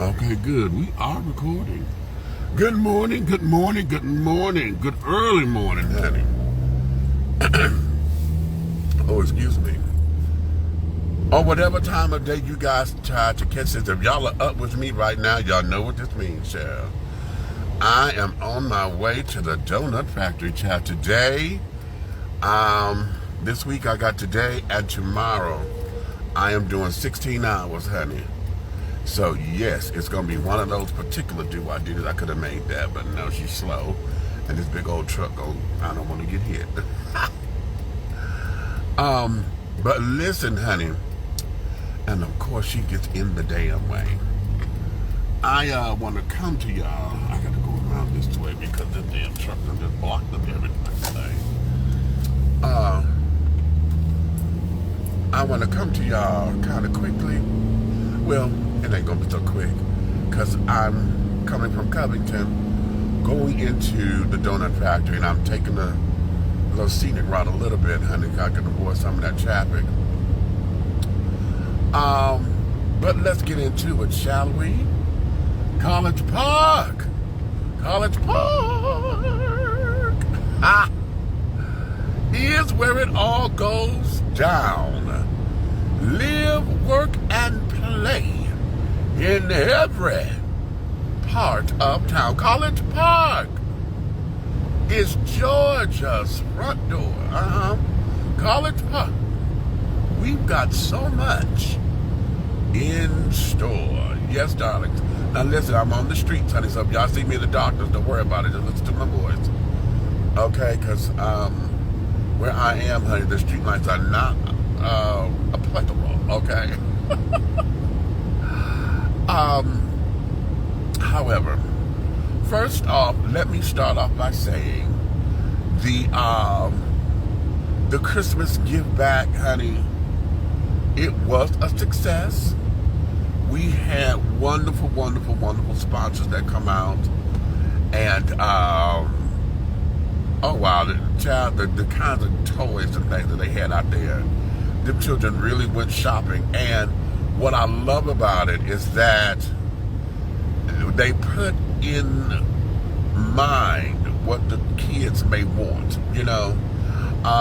Okay, good. We are recording. Good morning, good morning, good morning. Good early morning, honey. Oh, excuse me. Or whatever time of day you guys try to catch this. If y'all are up with me right now, y'all know what this means, child. I am on my way to the donut factory, child. Today, this week I got today and tomorrow. I am doing 16 hours, honey. So yes, it's gonna be one of those particular do-I-did. I could have made that, but no, she's slow, and this big old truck I don't want to get hit. But listen, honey, and of course she gets in the damn way. I want to come to y'all. I got to go around this way because this damn truck done just blocked up everything. I want to come to y'all kind of quickly. Well, it ain't gonna be so quick, because I'm coming from Covington, going into the donut factory, and I'm taking a little scenic route a little bit, honey, I can avoid some of that traffic. But let's get into it, shall we? College Park! College Park! Here's where it all goes down. Live, work, and play in every part of town. College Park is Georgia's front door. College Park. We've got so much in store. Yes, darlings. Now listen, I'm on the streets, honey, so if y'all see me in the darkness, don't worry about it. Just listen to my voice. Okay, because where I am, honey, the street lights are not applicable, okay? However, first off, let me start off by saying the Christmas give back, honey, it was a success. We had wonderful, wonderful, wonderful sponsors that come out, and oh wow, the kinds of toys and things that they had out there. The children really went shopping, and what I love about it is that they put in mind what the kids may want. You know,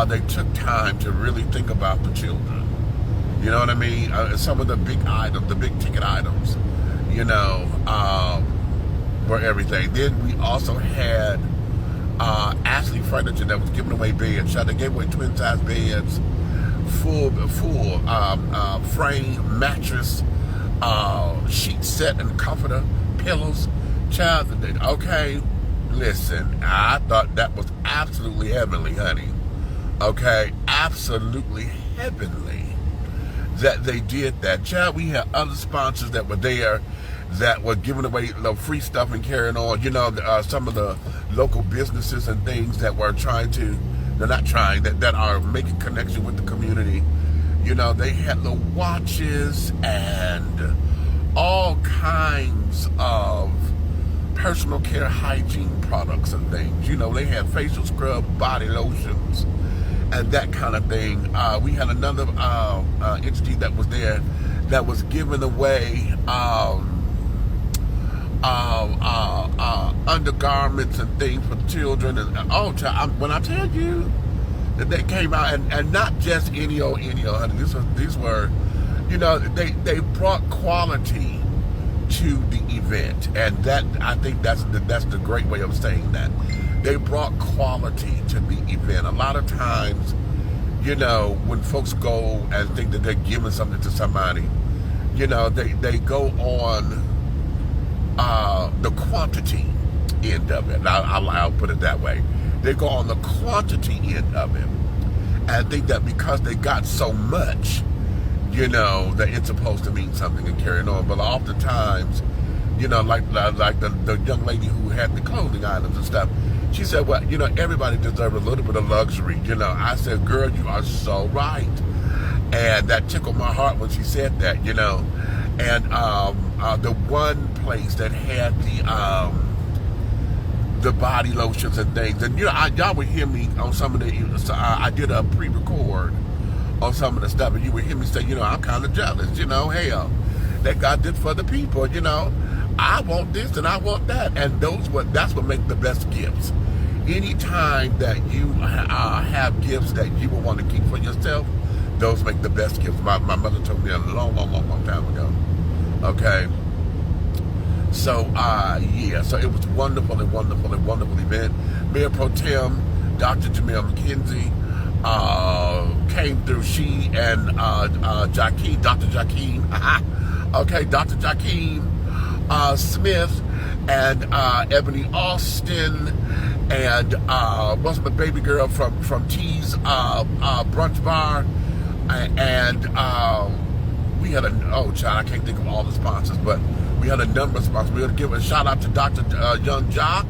they took time to really think about the children. You know what I mean? Some of the big items, the big ticket items, you know, were everything. Then we also had Ashley Furniture that was giving away beds. They gave away twin size beds, full frame mattress, sheet set and comforter, pillows. Child, okay, listen, I thought that was absolutely heavenly, honey. Okay, absolutely heavenly that they did that. Child, we had other sponsors that were there that were giving away free stuff and carrying on. You know, some of the local businesses and things that were that are making connection with the community. You know, they had the watches and all kinds of personal care hygiene products and things. You know, they had facial scrub, body lotions, and that kind of thing. We had another entity that was there that was giving away undergarments and things for children. And when I tell you that they came out, and not just any old honey. These were, you know, they brought quality to the event, and that, I think that's the great way of saying that. They brought quality to the event. A lot of times, you know, when folks go and think that they're giving something to somebody, you know, they go on the quantity end of it. I'll put it that way. They go on the quantity end of it and think that because they got so much, you know, that it's supposed to mean something and carrying on. But oftentimes, you know, like the young lady who had the clothing items and stuff, she said, well, you know, everybody deserves a little bit of luxury. You know, I said, girl, you are so right. And that tickled my heart when she said that, you know. And the one place that had the body lotions and things, and you know, y'all would hear me on some of the, I did a pre-record on some of the stuff, and you would hear me say, you know, I'm kind of jealous, you know, hell, that God did for the people. You know, I want this and I want that, and that's what makes the best gifts. Anytime that you have gifts that you will want to keep for yourself, those make the best gifts. My mother told me a long time ago. Okay. So yeah, so it was wonderful event. Mayor Pro Tem Dr. Jamel McKenzie came through. She and Jakeem, Dr. Jakeem, okay, Dr. Jakeem Smith and Ebony Austin and what's my baby girl from T's brunch bar, and we had I can't think of all the sponsors, but we had a number of sponsors. We had to give a shout out to Dr. Young Jock,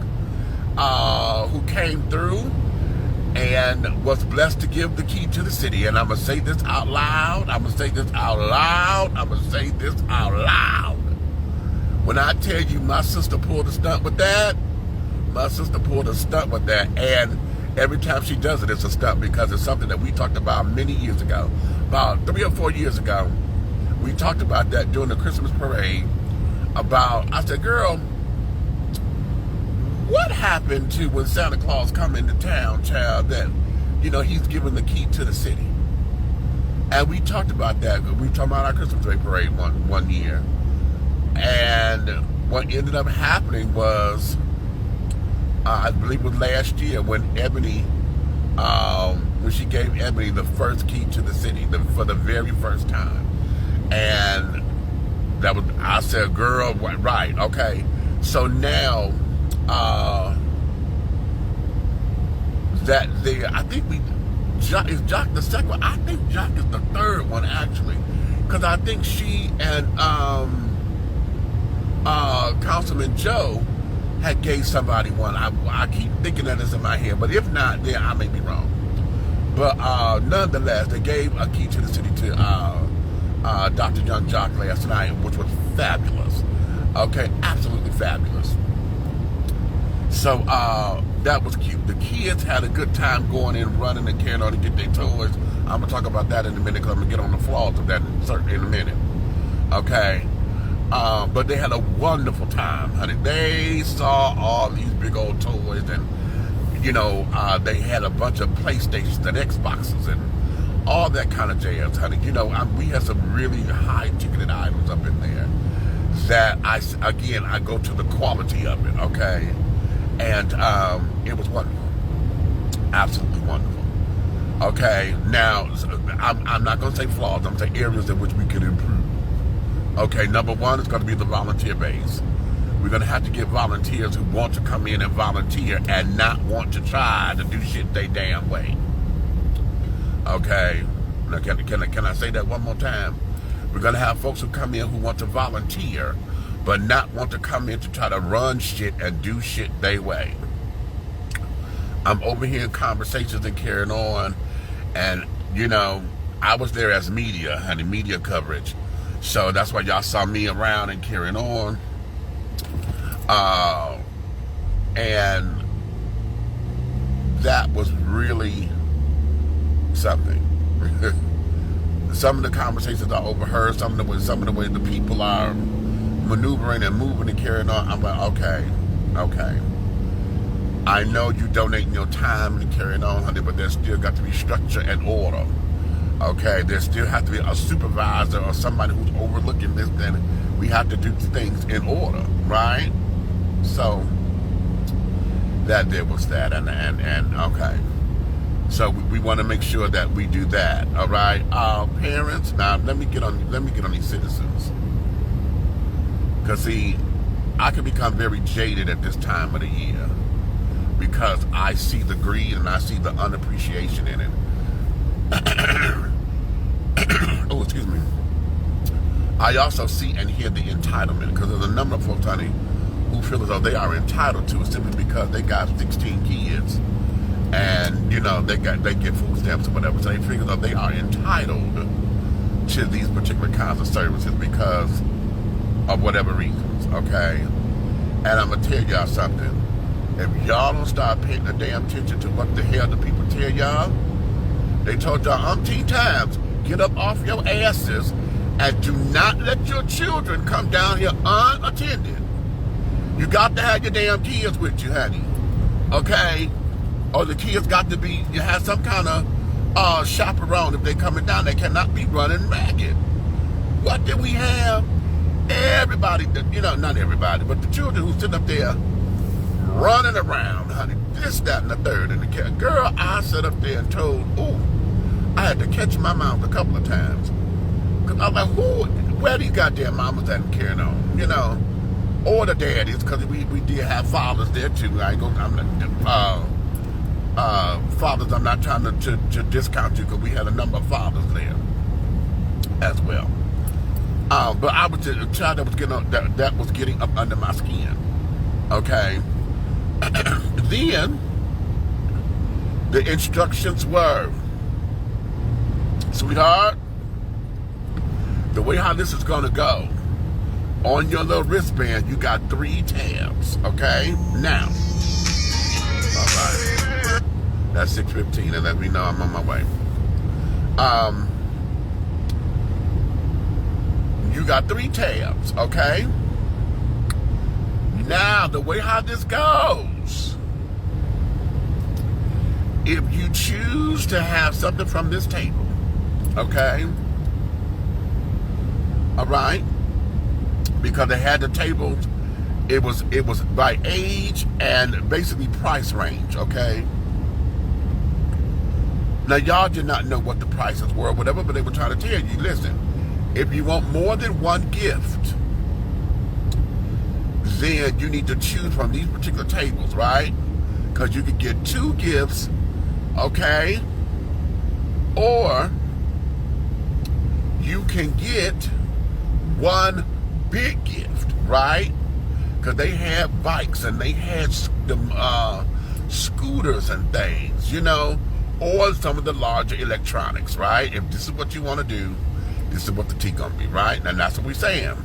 who came through and was blessed to give the key to the city. And I'm going to say this out loud. When I tell you my sister pulled a stunt with that, and every time she does it, it's a stunt, because it's something that we talked about many years ago. About 3 or 4 years ago, we talked about that during the Christmas parade. I said, girl, what happened to when Santa Claus come into town, child, that, you know, he's giving the key to the city? And we talked about that. We talked about our Christmas parade one year. And what ended up happening was, I believe it was last year, when Ebony, when she gave Ebony the first key to the city for the very first time. And that was, I said, girl, right, okay. So now, I think is Jock the second one? I think Jock is the third one, actually, because I think she and Councilman Joe had gave somebody one. I keep thinking that is in my head, but if not, then I may be wrong. But nonetheless, they gave a key to the city to Dr. Young Jock last night, which was fabulous. Okay, absolutely fabulous. So that was cute. The kids had a good time going in, running and carrying on to get their toys. I'm gonna talk about that in a minute, because I'm gonna get on the flaws of that in a minute. Okay, but they had a wonderful time, honey. They saw all these big old toys, and you know, they had a bunch of PlayStations and Xboxes and all that kind of jazz, honey. You know, we had some really high-ticketed items up in there that I go to the quality of it, okay? And it was wonderful, absolutely wonderful. Okay, now I'm not going to say flaws. I'm going to say areas in which we could improve. Okay, number one is going to be the volunteer base. We're going to have to get volunteers who want to come in and volunteer and not want to try to do shit they damn way. Okay, now can I say that one more time? We're going to have folks who come in who want to volunteer, but not want to come in to try to run shit and do shit their way. I'm overhearing conversations and carrying on, and, you know, I was there as media, honey, media coverage. So that's why y'all saw me around and carrying on. And that was really something. Some of the conversations I overheard, some of the way the people are maneuvering and moving and carrying on, I'm like, okay. I know you donating your time and carrying on, honey, but there's still got to be structure and order. Okay, there still has to be a supervisor or somebody who's overlooking this. Then we have to do things in order, right? So that there was that, and okay. So we want to make sure that we do that. All right, parents. Now let me get on these citizens, because see, I can become very jaded at this time of the year, because I see the greed and I see the unappreciation in it. Oh, excuse me. I also see and hear the entitlement, because there's a number of folks, honey, who feel as though they are entitled to it simply because they got 16 kids, and you know they get food stamps or whatever, so they figure that they are entitled to these particular kinds of services because of whatever reasons. Okay, and I'm gonna tell y'all something. If y'all don't start paying the damn attention to what the hell the people tell y'all, they told y'all umpteen times, get up off your asses And do not let your children come down here unattended. You got to have your damn kids with you, honey. Okay? Or the kids got to be, you have some kind of chaperone if they coming down. They cannot be running ragged. What did we have? Everybody, not everybody, but the children who sit up there running around, honey, this, that, and the third. And the girl, I sat up there and told, I had to catch my mouth a couple of times. Because I was like, where these goddamn mamas at carrying on, or the daddies, because we did have fathers there too. I ain't gonna, fathers, I'm not trying to discount you, because we had a number of fathers there as well. But I was a child that was getting up under my skin. Okay. Then the instructions were, sweetheart, the way how this is gonna go, on your little wristband, you got 3 tabs. Okay. Now, all right. That's 6:15, and let me know I'm on my way. You got 3 tabs, okay? Now, the way how this goes, if you choose to have something from this table, okay? All right? Because they had the tables, it was by age and basically price range, okay? Now, y'all did not know what the prices were or whatever, but they were trying to tell you, listen, if you want more than one gift, then you need to choose from these particular tables, right? Because you could get 2 gifts, okay? Or you can get 1 big gift, right? Because they had bikes and they had scooters and things, or some of the larger electronics, right? If this is what you want to do, this is what the tea gonna be, right? And that's what we're saying.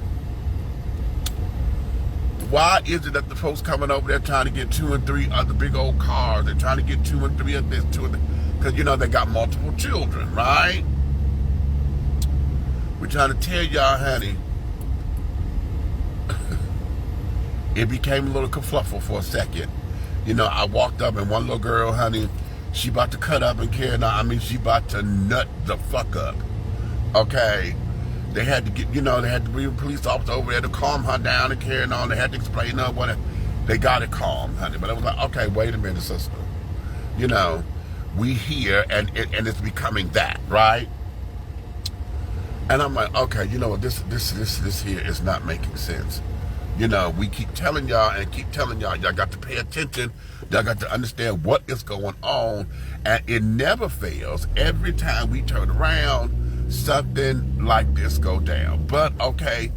Why is it that the folks coming over there trying to get 2 and 3 other big old cars? They're trying to get 2 and 3 of this, 2 and 3, because they got multiple children, right? We're trying to tell y'all, honey, it became a little kerfluffle for a second. I walked up and one little girl, honey, she about to cut up and carry on. She about to nut the fuck up. Okay, they had to get, they had to bring a police officer over there to calm her down and carry on. They had to explain her what they got it calm, honey. But I was like, okay, wait a minute, sister. We here and it's becoming that, right? And I'm like, okay, this here is not making sense. We keep telling y'all y'all got to pay attention. Y'all got to understand what is going on, and it never fails. Every time we turn around, something like this go down. But okay,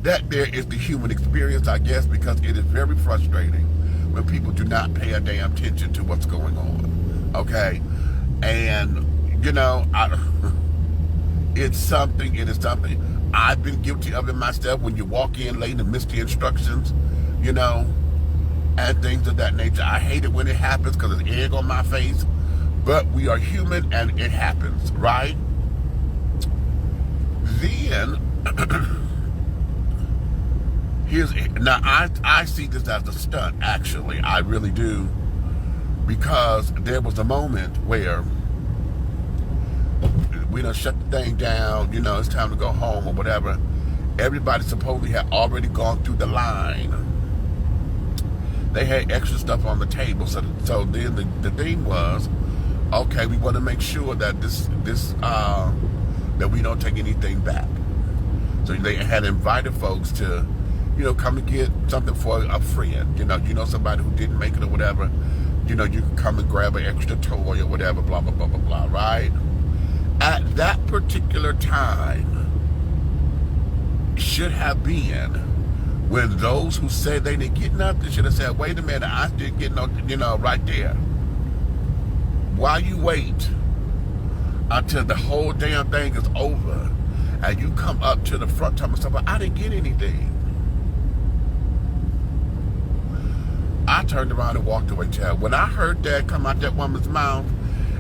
that there is the human experience, I guess, because it is very frustrating when people do not pay a damn attention to what's going on. Okay, and it is something. I've been guilty of it myself. When you walk in late and miss the instructions, and things of that nature. I hate it when it happens because it's egg on my face. But we are human and it happens, right? Then, now I see this as a stunt, actually. I really do. Because there was a moment where we done shut the thing down, it's time to go home or whatever. Everybody supposedly had already gone through the line. They had extra stuff on the table, so then the thing was, okay, we want to make sure that that we don't take anything back. So they had invited folks to, come and get something for a friend. Somebody who didn't make it or whatever. You can come and grab an extra toy or whatever, blah, blah, blah, blah, blah, right? At that particular time, should have been when those who said they didn't get nothing should have said, wait a minute, I didn't get no, right there. Why you wait until the whole damn thing is over and you come up to the front telling myself, I didn't get anything? I turned around and walked away, child. When I heard that come out that woman's mouth,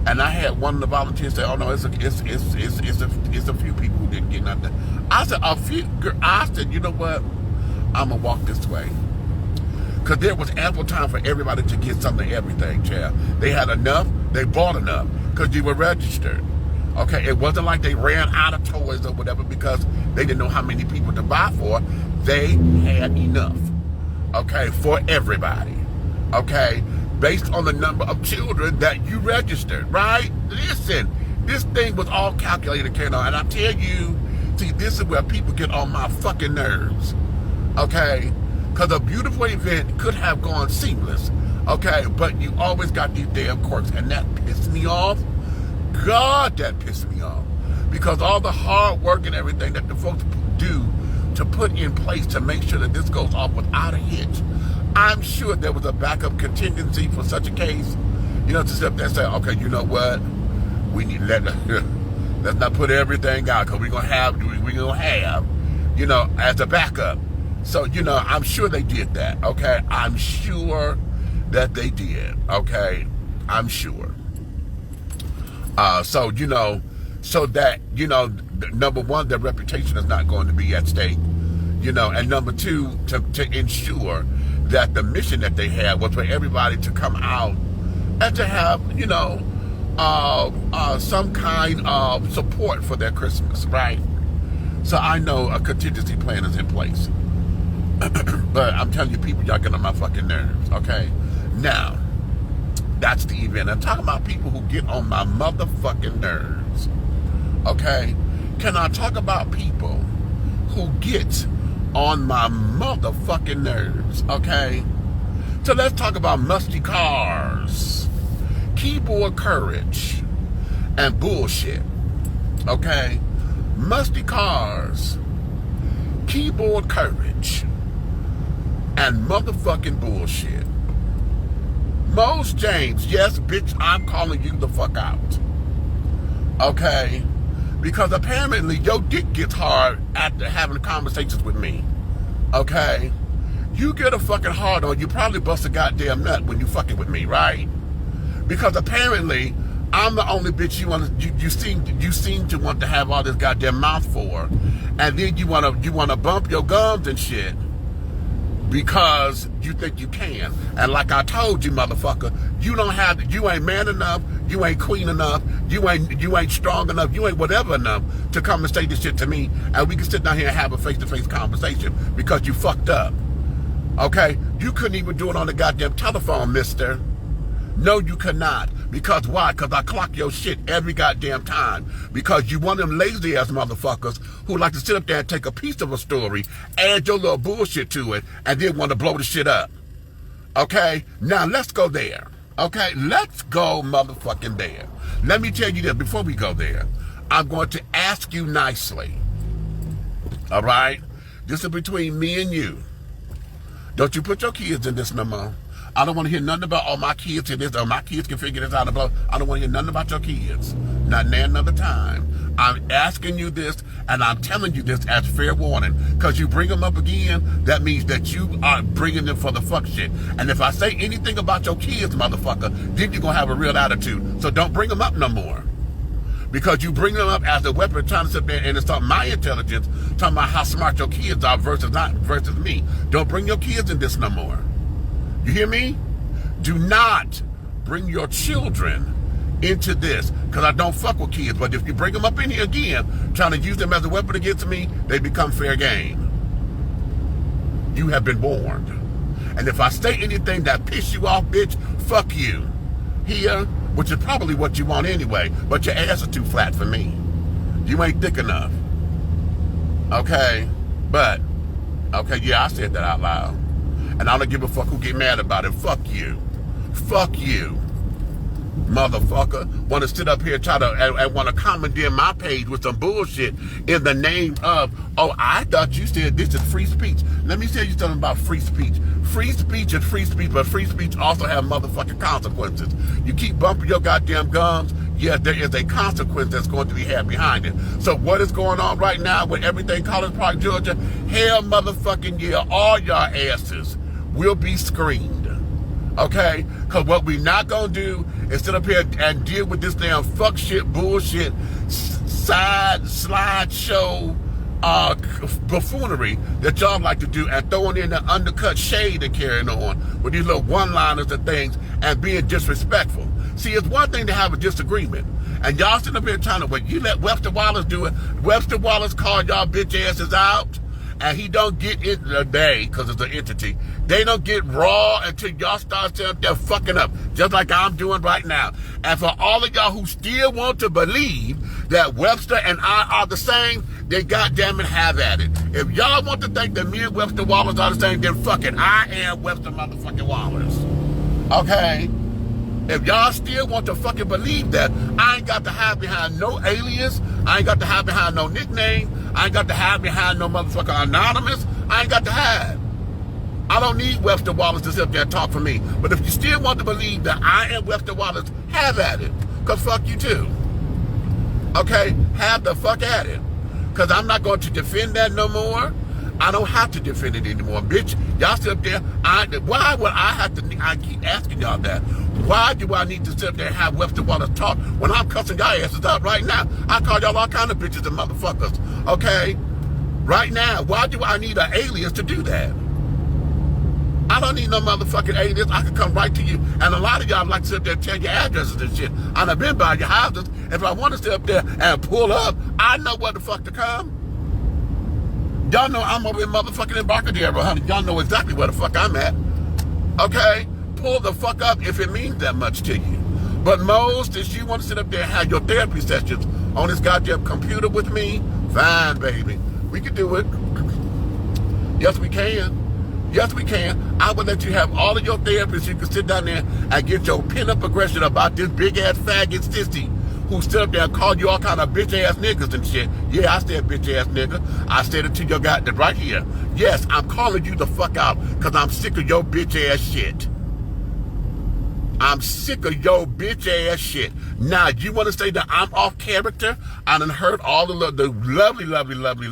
And I had one of the volunteers say, "Oh no, it's a few people who didn't get nothing." I said, "A few." I said, "You know what? I'm gonna walk this way." Because there was ample time for everybody to get something, everything, child. They had enough, they bought enough, because you were registered. Okay, it wasn't like they ran out of toys or whatever because they didn't know how many people to buy for. They had enough, okay, for everybody, okay, based on the number of children that you registered, right? Listen, this thing was all calculated, Ken, and I tell you, see, this is where people get on my fucking nerves, okay? Because a beautiful event could have gone seamless, okay? But you always got these damn quirks, and that pissed me off. God, that pissed me off. Because all the hard work and everything that the folks do to put in place to make sure that this goes off without a hitch, I'm sure there was a backup contingency for such a case. You know, to sit up there and say, okay, you know what? We need let's not put everything out because we're gonna have, you know, as a backup. So, you know, I'm sure they did that, okay? I'm sure that they did, okay? I'm sure. So, you know, so that, you know, number one, their reputation is not going to be at stake, you know, and number two, to ensure that the mission that they had was for everybody to come out and to have, you know, some kind of support for their Christmas, right? So I know a contingency plan is in place. But I'm telling you, people, y'all get on my fucking nerves, okay? Now, that's the event. I'm talking about people who get on my motherfucking nerves, okay? Can I talk about people who get on my motherfucking nerves, okay? So let's talk about musty cars, keyboard courage, and bullshit, okay? Musty cars, keyboard courage, and motherfucking bullshit. Mose James, yes, bitch, I'm calling you the fuck out. Okay? Because apparently your dick gets hard after having conversations with me. Okay? You get a fucking hard on, you probably bust a goddamn nut when you fucking with me, right? Because apparently I'm the only bitch you seem to want to have all this goddamn mouth for. And then you wanna bump your gums and shit. Because you think you can. And like I told you, motherfucker, you ain't man enough, you ain't queen enough, you ain't strong enough, you ain't whatever enough to come and say this shit to me, and we can sit down here and have a face-to-face conversation because you fucked up. Okay? You couldn't even do it on the goddamn telephone, mister. No, you could not. Because why? Because I clock your shit every goddamn time. Because you one of them lazy ass motherfuckers who like to sit up there and take a piece of a story, add your little bullshit to it, and then want to blow the shit up. Okay? Now let's go there. Okay? Let's go motherfucking there. Let me tell you this before we go there. I'm going to ask you nicely. All right? This is between me and you. Don't you put your kids in this no more. I don't want to hear nothing about, oh, my kids did this, or my kids can figure this out. I don't want to hear nothing about your kids. Not another time. I'm asking you this, and I'm telling you this as fair warning. Because you bring them up again, that means that you are bringing them for the fuck shit. And if I say anything about your kids, motherfucker, then you're going to have a real attitude. So don't bring them up no more. Because you bring them up as a weapon trying to sit there and insult my intelligence, talking about how smart your kids are versus me. Don't bring your kids in this no more. You hear me? Do not bring your children into this, because I don't fuck with kids. But if you bring them up in here again, trying to use them as a weapon against me, they become fair game. You have been warned. And if I say anything that piss you off, bitch, fuck you. Here, which is probably what you want anyway, but your ass is too flat for me. You ain't thick enough. Okay? But, okay, yeah, I said that out loud. And I don't give a fuck who get mad about it. Fuck you. Fuck you. Motherfucker. Want to sit up here and want to commandeer my page with some bullshit in the name of, oh, I thought you said this is free speech. Let me tell you something about free speech. Free speech is free speech, but free speech also have motherfucking consequences. You keep bumping your goddamn gums, yes, there is a consequence that's going to be had behind it. So what is going on right now with everything College Park, Georgia? Hell motherfucking yeah, all y'all asses will be screened. Okay? Because what we not going to do is sit up here and deal with this damn fuck shit, bullshit, slideshow, buffoonery that y'all like to do and throwing in the undercut shade and carrying on with these little one-liners and things and being disrespectful. See, it's one thing to have a disagreement. And y'all sitting up here trying to, well, you let Webster Wallace do it. Webster Wallace called y'all bitch asses out. And he don't get it today because it's an entity. They don't get raw until y'all start sitting up there fucking up, just like I'm doing right now. And for all of y'all who still want to believe that Webster and I are the same, they goddamn it have at it. If y'all want to think that me and Webster Wallace are the same, then fuck it. I am Webster motherfucking Wallace. Okay? If y'all still want to fucking believe that, I ain't got to hide behind no alias. I ain't got to hide behind no nickname. I ain't got to hide behind no motherfucker anonymous. I ain't got to hide. I don't need Webster Wallace to sit up there and talk for me. But if you still want to believe that I am Webster Wallace, have at it. Because fuck you too. Okay? Have the fuck at it. Because I'm not going to defend that no more. I don't have to defend it anymore. Bitch, y'all sit up there. Why would I have to, I keep asking y'all that. Why do I need to sit up there and have Webster Wallace talk when I'm cussing y'all asses out right now? I call y'all all kind of bitches and motherfuckers. Okay? Right now. Why do I need an alias to do that? I don't need no motherfucking alias. I can come right to you. And a lot of y'all like to sit up there and tell your addresses and shit. And I've been by your houses. If I want to sit up there and pull up, I know where the fuck to come. Y'all know I'm over in motherfucking Embarcadero, honey. Y'all know exactly where the fuck I'm at. Okay? Pull the fuck up if it means that much to you. But most, if you want to sit up there and have your therapy sessions on this goddamn computer with me, fine, baby. We can do it. Yes, we can. Yes, we can. I would let you have all of your therapists. You can sit down there and get your pin-up aggression about this big-ass faggot sissy who stood up there and called you all kind of bitch-ass niggas and shit. Yeah, I said bitch-ass nigga. I said it to your goddamn right here. Yes, I'm calling you the fuck out because I'm sick of your bitch-ass shit. I'm sick of your bitch-ass shit. Now, you want to say that I'm off character? I done heard all the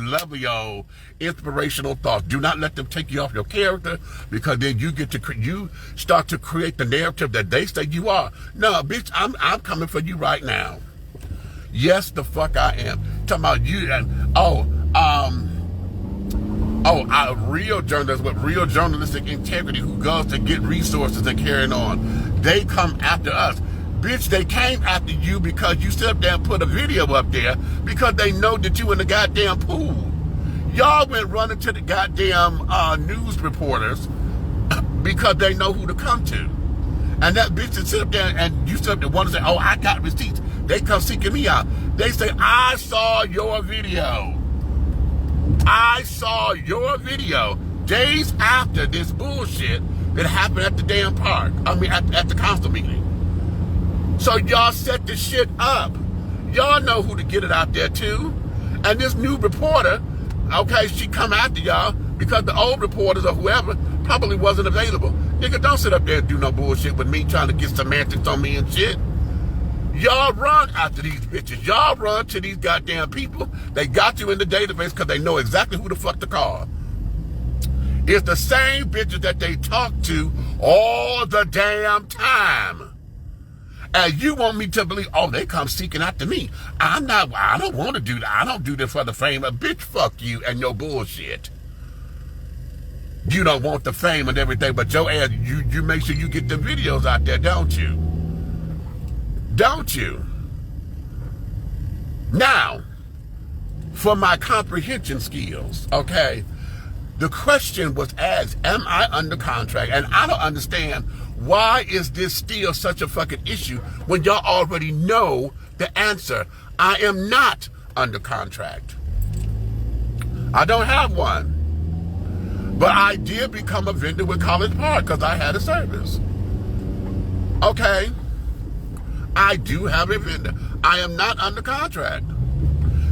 lovely old inspirational thoughts. Do not let them take you off your character because then you get to you start to create the narrative that they say you are. No, bitch, I'm coming for you right now. Yes, the fuck I am. Talking about you and real journalists with real journalistic integrity who goes to get resources and carrying on. They come after us. Bitch, they came after you because you sit up there and put a video up there because they know that you in the goddamn pool. Y'all went running to the goddamn news reporters because they know who to come to. And that bitch that sit up there and you sit up there want to say, oh, I got receipts. They come seeking me out. They say, I saw your video. I saw your video days after this bullshit that happened at the damn park. I mean, at the council meeting. So y'all set the shit up. Y'all know who to get it out there to. And this new reporter, okay, she come after y'all because the old reporters or whoever probably wasn't available. Nigga, don't sit up there and do no bullshit with me trying to get semantics on me and shit. Y'all run after these bitches. Y'all run to these goddamn people. They got you in the database because they know exactly who the fuck to call. It's the same bitches that they talk to all the damn time. And you want me to believe, oh, they come seeking after me. I don't want to do that. I don't do this for the fame. Bitch, fuck you and your bullshit. You don't want the fame and everything, but your ass, you make sure you get the videos out there, don't you? Don't you? Now, for my comprehension skills, okay, the question was asked, am I under contract? And I don't understand, why is this still such a fucking issue when y'all already know the answer? I am not under contract. I don't have one. But I did become a vendor with College Park because I had a service. Okay. I do have a vendor. I am not under contract.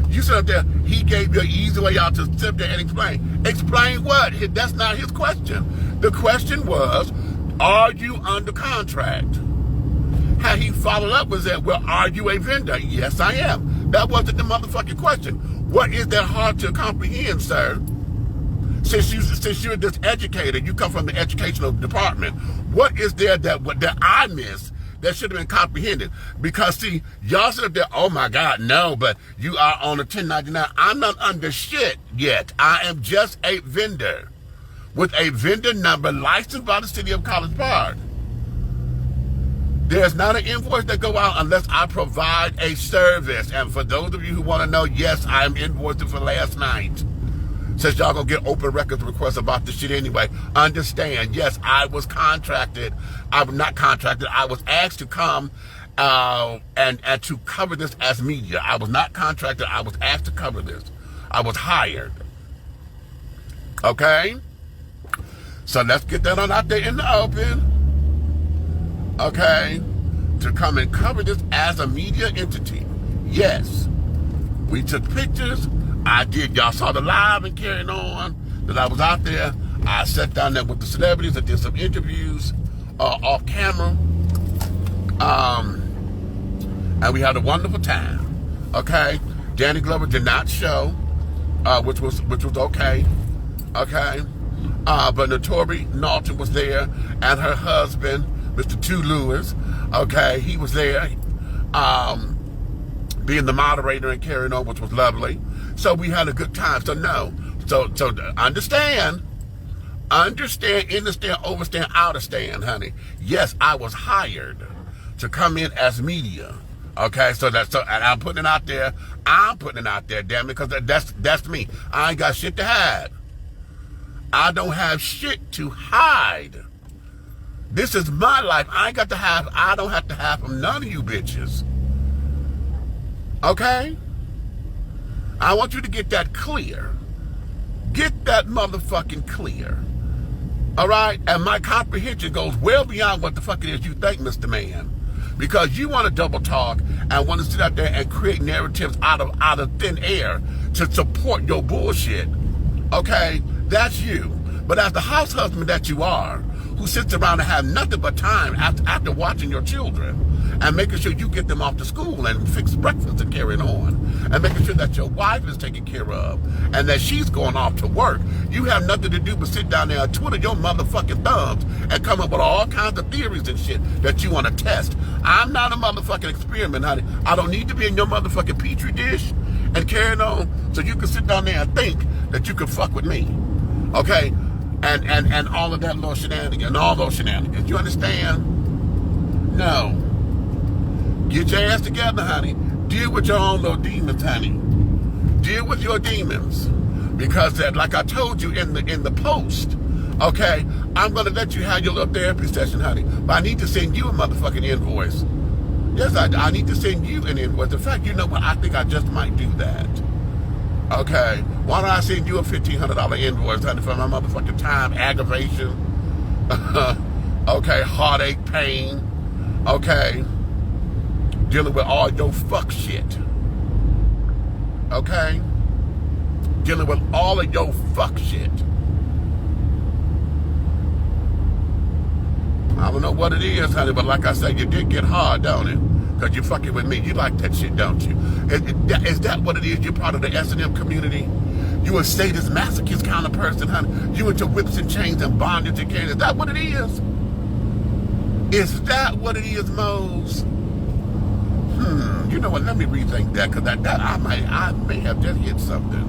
You sit up there, he gave you an easy way out to sit there and explain. Explain what? That's not his question. The question was, are you under contract? How he followed up was that, well, are you a vendor? Yes, I am. That wasn't the motherfucking question. What is that hard to comprehend, sir? Since you're this educated, you come from the educational department. What is there that I missed that should have been comprehended? Because see, y'all sit up there, oh my God, no, but you are on a 1099. I'm not under shit yet. I am just a vendor with a vendor number licensed by the city of College Park. There's not an invoice that go out unless I provide a service. And for those of you who want to know, yes, I am invoicing for last night. Since y'all gonna get open records requests about this shit anyway, understand, yes, I was contracted. I was not contracted. I was asked to come and to cover this as media. I was not contracted. I was asked to cover this. I was hired. Okay? So let's get that on out there in the open. Okay? To come and cover this as a media entity. Yes. We took pictures. I did. Y'all saw the live and carrying on that I was out there. I sat down there with the celebrities. I did some interviews off camera. And we had a wonderful time. Okay? Danny Glover did not show, which was okay. Okay? But Notori Norton was there, and her husband, Mr. Tu Lewis, okay, he was there, being the moderator and carrying on, which was lovely. So we had a good time. So no, so understand, understand, understand, honey. Yes, I was hired to come in as media. Okay, and I'm putting it out there. I'm putting it out there, damn it, because that's me. I ain't got shit to hide. I don't have shit to hide. This is my life. I don't have to have from none of you bitches. Okay? I want you to get that clear. Get that motherfucking clear. All right? And my comprehension goes well beyond what the fuck it is you think, Mr. Man. Because you want to double talk and want to sit out there and create narratives out of thin air to support your bullshit. Okay? That's you. But as the house husband that you are, who sits around and have nothing but time after watching your children and making sure you get them off to school and fix breakfast and carrying on, and making sure that your wife is taken care of and that she's going off to work, you have nothing to do but sit down there and twiddle your motherfucking thumbs and come up with all kinds of theories and shit that you want to test. I'm not a motherfucking experiment, honey. I don't need to be in your motherfucking petri dish and carrying on so you can sit down there and think that you can fuck with me. Okay? And all of that little shenanigans, and all those shenanigans. You understand? No. Get your ass together, honey. Deal with your own little demons, honey. Deal with your demons. Because like I told you in the post, okay, I'm gonna let you have your little therapy session, honey. But I need to send you a motherfucking invoice. Yes, I need to send you an invoice. In fact, you know what? I think I just might do that. Okay, why don't I send you a $1,500 invoice, honey, for my motherfucking time, aggravation, okay, heartache, pain, okay, dealing with all your fuck shit, okay, dealing with all of your fuck shit. I don't know what it is, honey, but like I said, you did get hard, don't it? Because you're fucking with me. You like that shit, don't you? Is that what it is? You're part of the S&M community? You a sadist, masochist kind of person, honey? You into whips and chains and bondage and chains? Is that what it is? Is that what it is, Mose? You know what? Let me rethink that, because I may have just hit something.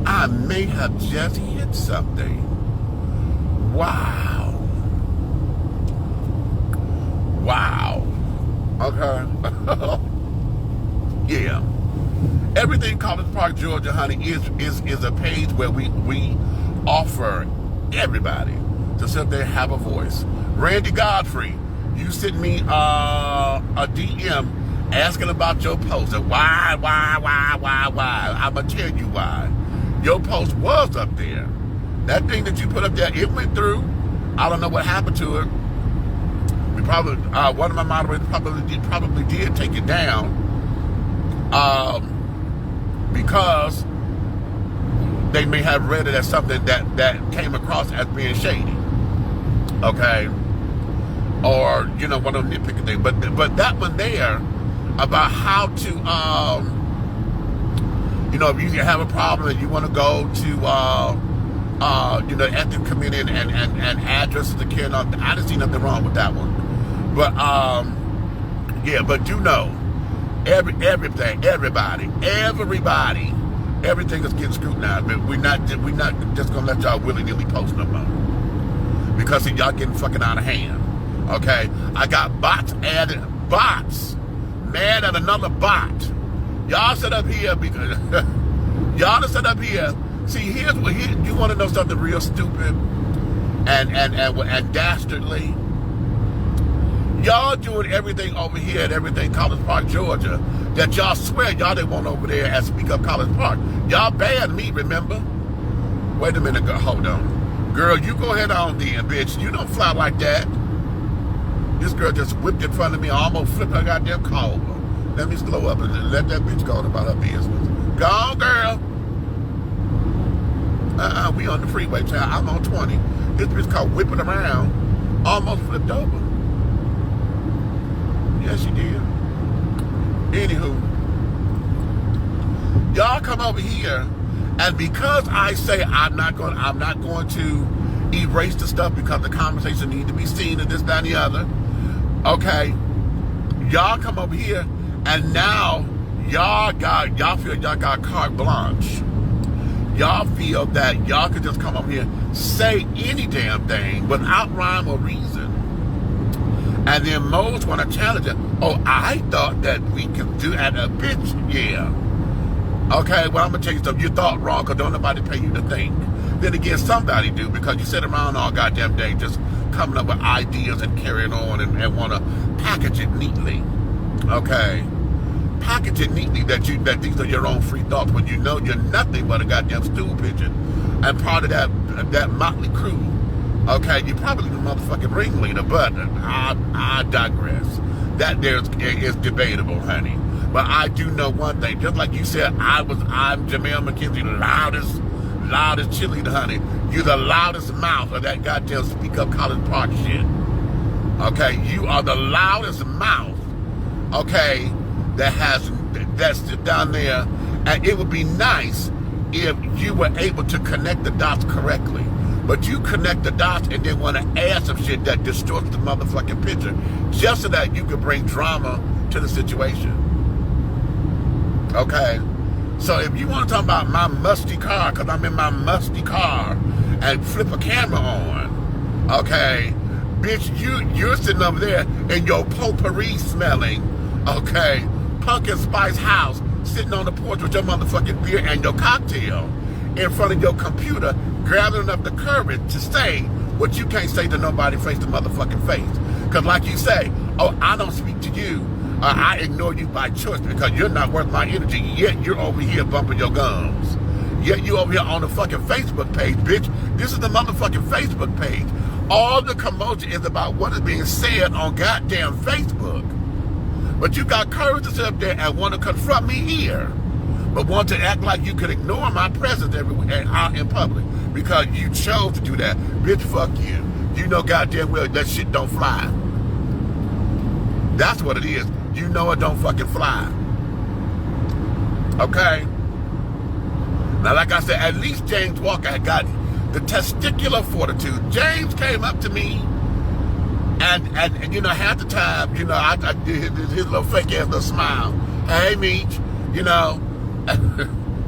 I may have just hit something. Wow. Wow. Okay. Yeah. Everything College Park, Georgia, honey, is a page where we offer everybody to sit there and have a voice. Randy Godfrey, you sent me a DM asking about your post. And why? I'm going to tell you why. Your post was up there. That thing that you put up there, it went through. I don't know what happened to it. We probably, one of my moderators probably did take it down because they may have read it as something that came across as being shady. Okay? Or, you know, one of them nitpicking things. But that one there about how to, you know, if you have a problem and you want to go to you know, ethics committee and addresses to carry on. I didn't see nothing wrong with that one. But yeah, but you know, everything, everybody, everything is getting scrutinized. But we're not just gonna let y'all willy-nilly post no more. Because see, y'all getting fucking out of hand. Okay? I got bots mad at another bot. Y'all sit up here because y'all sit up here. See, here's what you want to know something real stupid and dastardly. Y'all doing everything over here at everything College Park, Georgia, that y'all swear y'all didn't want over there at Speak Up College Park. Y'all banned me, remember? Wait a minute, girl, hold on. Girl, you go ahead on then, bitch. You don't fly like that. This girl just whipped in front of me, almost flipped her goddamn car over. Let me slow up and let that bitch go on about her business. Go on, girl. We on the freeway, child. I'm on 20. This bitch caught whipping around, almost flipped over. Yes, she did. Anywho, y'all come over here, and because I say I'm not going to erase the stuff because the conversation needs to be seen and this, that, and the other. Okay, y'all come over here, and now y'all feel y'all got carte blanche. Y'all feel that y'all could just come over here, say any damn thing without rhyme or reason. And then most want to challenge it. Oh, I thought that we could do that. A bitch, yeah. Okay, well, I'm going to tell you something. You thought wrong because don't nobody pay you to think. Then again, somebody do because you sit around all goddamn day just coming up with ideas and carrying on and want to package it neatly. Okay? Package it neatly that these are your own free thoughts when you know you're nothing but a goddamn stool pigeon and part of that motley crew. Okay, you're probably the motherfucking ringleader, but I digress. That there is debatable, honey. But I do know one thing. Just like you said, I'm Jamel McKenzie, the loudest cheerleader, honey. You're the loudest mouth of that goddamn Speak Up College Park shit. Okay, you are the loudest mouth. Okay, that's down there, and it would be nice if you were able to connect the dots correctly. But you connect the dots and then want to add some shit that distorts the motherfucking picture just so that you can bring drama to the situation. Okay? So if you want to talk about my musty car, because I'm in my musty car, and flip a camera on, okay, bitch, you're sitting over there in your potpourri smelling, okay, pumpkin spice house, sitting on the porch with your motherfucking beer and your cocktail in front of your computer, gathering up the courage to say what you can't say to nobody face to motherfucking face. Because like you say, oh, I don't speak to you. I ignore you by choice because you're not worth my energy. Yet you're over here bumping your gums. Yet you over here on the fucking Facebook page, bitch. This is the motherfucking Facebook page. All the commotion is about what is being said on goddamn Facebook. But you got courage to sit up there and want to confront me here. But want to act like you could ignore my presence everywhere out in public because you chose to do that. Bitch, fuck you. You know goddamn well that shit don't fly. That's what it is. You know it don't fucking fly. Okay? Now, like I said, at least James Walker had got the testicular fortitude. James came up to me and you know, half the time, you know, I did his little fake ass little smile. Hey, Meech, you know.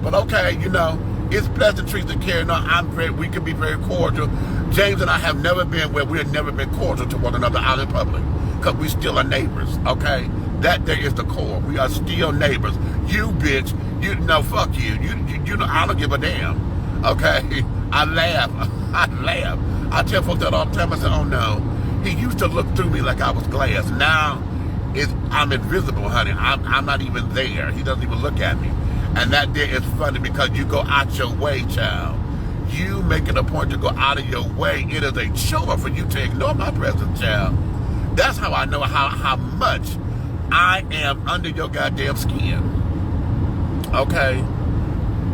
But okay, you know, it's pleasantries to carry on. We can be very cordial. James and I have never been where we've never been cordial to one another out in public because we still are neighbors, okay? That there is the core. We are still neighbors. You bitch, you know, fuck you. You know, I don't give a damn, okay? I laugh. I tell folks that all the time. I say, oh no, he used to look through me like I was glass. Now, I'm invisible, honey. I'm not even there. He doesn't even look at me. And that there is funny because you go out your way, child. You make it a point to go out of your way. It is a chore for you to ignore my presence, child. That's how I know how much I am under your goddamn skin. Okay?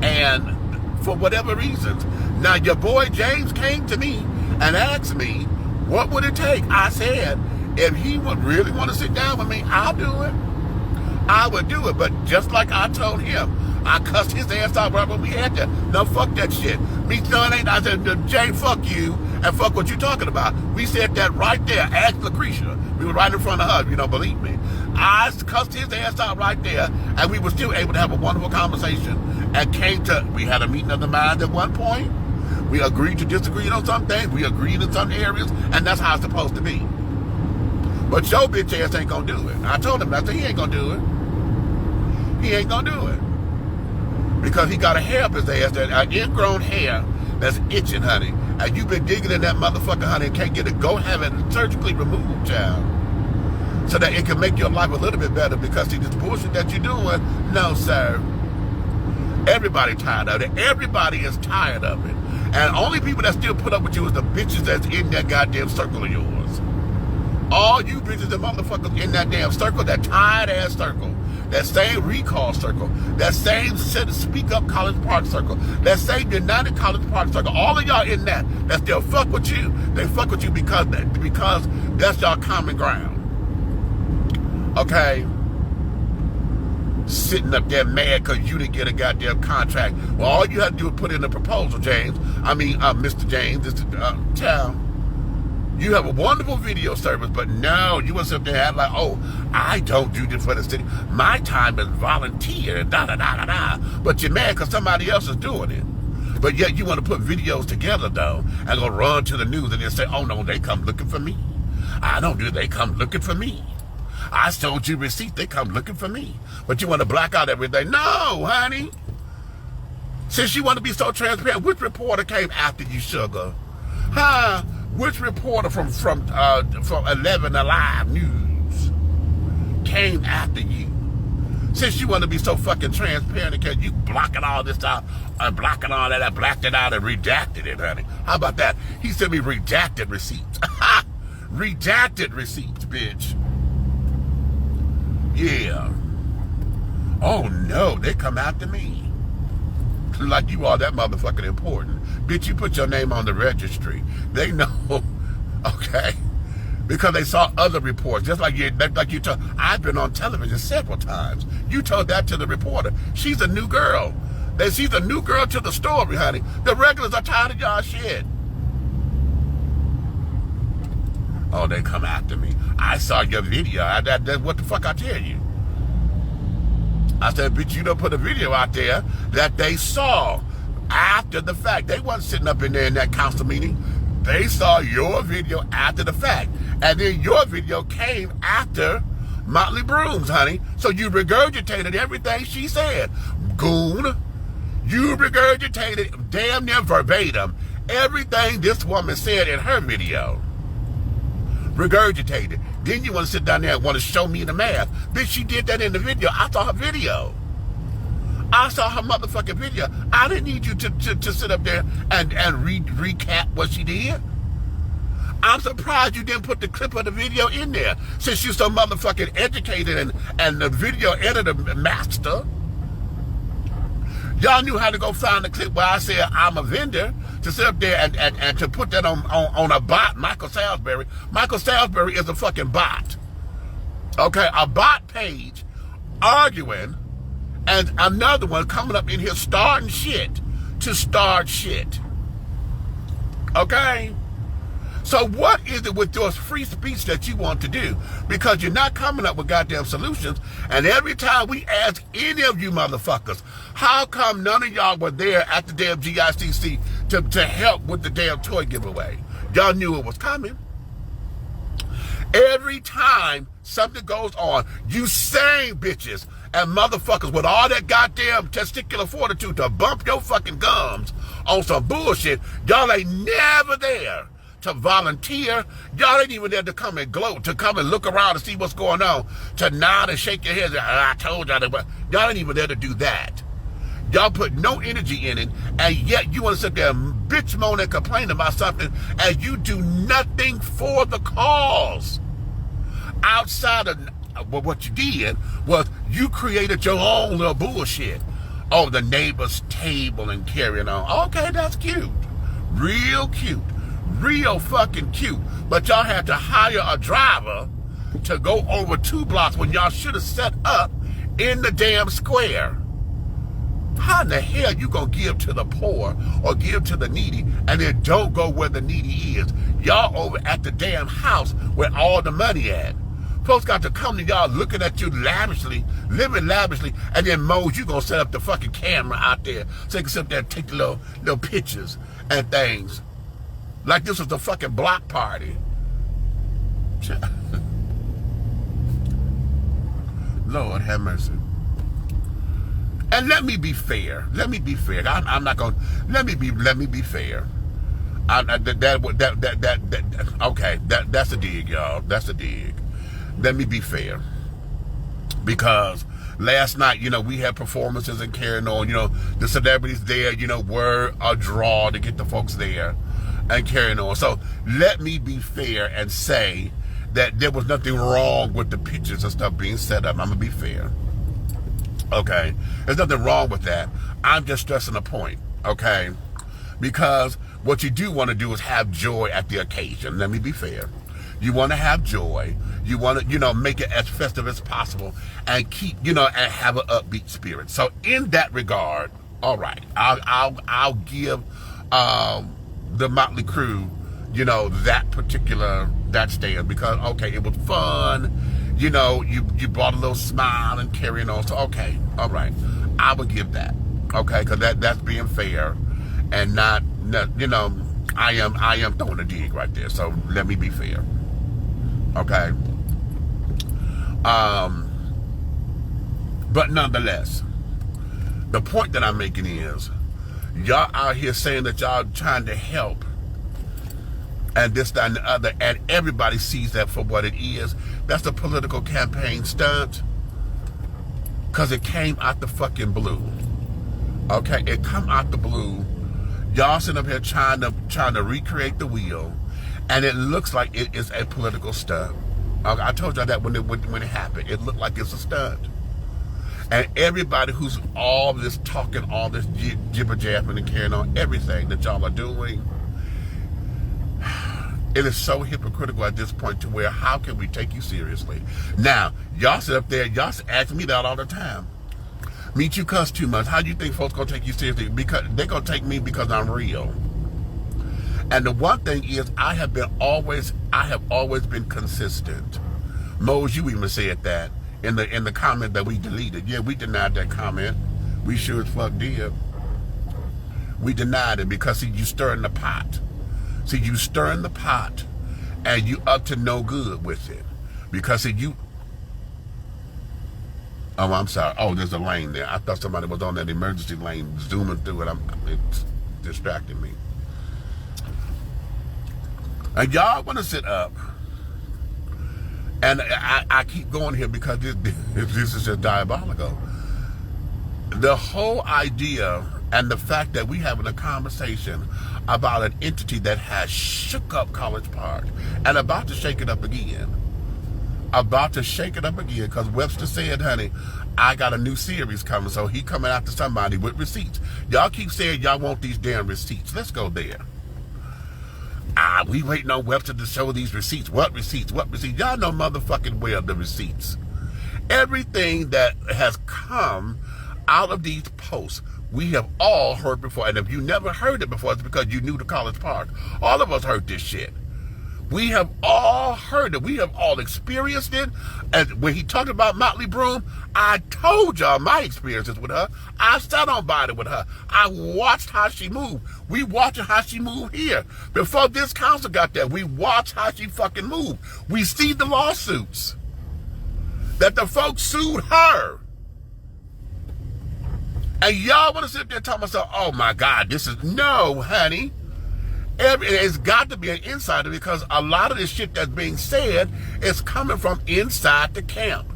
And for whatever reasons. Now, your boy James came to me and asked me, what would it take? I said, if he would really want to sit down with me, I'll do it. I would do it. But just like I told him, I cussed his ass out right when we had that. No, fuck that shit. Me, no, it ain't. I said, Jane, fuck you, and fuck what you talking about. We said that right there. Ask Lucretia. We were right in front of her, you don't believe me. I cussed his ass out right there, and we were still able to have a wonderful conversation, and we had a meeting of the mind at one point. We agreed to disagree on some things. We agreed in some areas, and that's how it's supposed to be. But your bitch ass ain't gonna do it. I told him that, he ain't gonna do it. He ain't gonna do it. Because he got a hair up his ass, an ingrown hair that's itching, honey. And you've been digging in that motherfucker, honey, and can't get it. Go have it surgically removed, child. So that it can make your life a little bit better, because see, this bullshit that you're doing, no, sir. Everybody tired of it. Everybody is tired of it. And only people that still put up with you is the bitches that's in that goddamn circle of yours. All you bitches and motherfuckers in that damn circle, that tired-ass circle, that same recall circle, that same Speak Up College Park circle, that same United College Park circle, all of y'all in that still fuck with you. They fuck with you because that's y'all common ground. Okay? Sitting up there mad because you didn't get a goddamn contract. Well, all you had to do was put in a proposal, James. Mr. James, child. You have a wonderful video service, but no, you want to sit there and act like, oh, I don't do this for the city. My time is volunteer, da-da-da-da-da. But you're mad because somebody else is doing it. But yet you want to put videos together, though, and go run to the news and then say, oh, no, they come looking for me. I don't do it. They come looking for me. I sold you receipt. They come looking for me. But you want to black out everything. No, honey. Since you want to be so transparent, which reporter came after you, sugar? Huh? Which reporter from 11 Alive News came after you? Since you want to be so fucking transparent, because you blocking all this out, and blocking all that, I blacked it out and redacted it, honey. How about that? He sent me redacted receipts. Redacted receipts, bitch. Yeah. Oh no, they come after me. Like you are that motherfucking important. Bitch, you put your name on the registry. They know, okay? Because they saw other reports. Just like you told. I've been on television several times. You told that to the reporter. She's a new girl. She's a new girl to the story, honey. The regulars are tired of y'all shit. Oh, they come after me. I saw your video. What the fuck I tell you? I said, bitch, you don't put a video out there that they saw after the fact. They wasn't sitting up in there in that council meeting. They saw your video after the fact. And then your video came after Motley Brooms, honey. So you regurgitated everything she said. Goon, you regurgitated damn near verbatim everything this woman said in her video. Regurgitated. Then you want to sit down there and want to show me the math. Bitch, she did that in the video. I saw her video. I saw her motherfucking video. I didn't need you to sit up there and recap what she did. I'm surprised you didn't put the clip of the video in there, since you're so motherfucking educated and the video editor master. Y'all knew how to go find the clip where I said I'm a vendor, to sit up there and to put that on a bot, Michael Salisbury. Michael Salisbury is a fucking bot. Okay, a bot page arguing, and another one coming up in here starting shit to start shit. Okay? So what is it with your free speech that you want to do? Because you're not coming up with goddamn solutions. And every time we ask any of you motherfuckers, how come none of y'all were there at the damn GICC to help with the damn toy giveaway? Y'all knew it was coming. Every time something goes on, you same bitches and motherfuckers with all that goddamn testicular fortitude to bump your fucking gums on some bullshit, y'all ain't never there to volunteer. Y'all ain't even there to come and gloat, to come and look around and see what's going on, to nod and shake your heads. I told y'all that. Y'all ain't even there to do that. Y'all put no energy in it, and yet you want to sit there and bitch, moan, and complain about something, and you do nothing for the cause. Outside of what you did was you created your own little bullshit. Oh, the neighbor's table and carrying on. Okay, that's cute. Real cute. Real fucking cute. But y'all had to hire a driver to go over 2 blocks when y'all should have set up in the damn square. How in the hell you gonna give to the poor or give to the needy and then don't go where the needy is? Y'all over at the damn house where all the money at. Folks got to come to y'all looking at you lavishly, living lavishly, and then Mose, you gonna set up the fucking camera out there so you can sit there and take the little pictures and things. Like this was the fucking block party. Lord have mercy. And let me be fair. Let me be fair. I'm not gonna. Let me be fair. Okay. That's a dig, y'all. That's a dig. Let me be fair. Because last night, we had performances and carrying on. The celebrities there, were a draw to get the folks there and carrying on. So let me be fair and say that there was nothing wrong with the pictures and stuff being set up. I'm gonna be fair. Okay, there's nothing wrong with that. I'm just stressing a point, okay? Because what you do want to do is have joy at the occasion. Let me be fair. You want to have joy. You want to, make it as festive as possible and keep, and have an upbeat spirit. So in that regard, all right, I'll give the Motley Crue, that stand because okay, it was fun. You brought a little smile and carrying on. So, okay, all right. I would give that, okay, because that's being fair and not, I am throwing a dig right there. So, let me be fair, okay? But nonetheless, the point that I'm making is y'all out here saying that y'all trying to help and this, that, and the other, and everybody sees that for what it is. That's a political campaign stunt. Because it came out the fucking blue. Okay? It come out the blue. Y'all sitting up here trying to recreate the wheel. And it looks like it is a political stunt. I told y'all that when it happened. It looked like it's a stunt. And everybody who's all this talking, all this jibber-jabbing and carrying on, everything that y'all are doing, it is so hypocritical at this point to where how can we take you seriously? Now, y'all sit up there, y'all ask me that all the time. Meet you cuss too much. How do you think folks gonna take you seriously? Because they're gonna take me because I'm real. And the one thing is I have always been consistent. Mose, you even said that in the comment that we deleted. Yeah, we denied that comment. We sure as fuck did. We denied it because see, you stirring the pot. See, you stirring the pot, and you up to no good with it. Because see, oh, I'm sorry. Oh, there's a lane there. I thought somebody was on that emergency lane zooming through it. It's distracting me. And y'all want to sit up, and I keep going here because this is just diabolical. The whole idea and the fact that we having a conversation about an entity that has shook up College Park and about to shake it up again. About to shake it up again because Webster said, honey, I got a new series coming, so he coming after somebody with receipts. Y'all keep saying y'all want these damn receipts. Let's go there. We waiting on Webster to show these receipts. What receipts? What receipts? Y'all know motherfucking well the receipts. Everything that has come out of these posts, we have all heard before. And if you never heard it before, it's because you knew the College Park. All of us heard this shit. We have all heard it. We have all experienced it. And when he talked about Motley Broom, I told y'all my experiences with her. I sat on body with her. I watched how she moved. We watching how she moved here. Before this council got there, we watched how she fucking moved. We see the lawsuits that the folks sued her. And y'all want to sit there and tell myself, oh my God, this is, no, honey. It's got to be an insider because a lot of this shit that's being said is coming from inside the camp.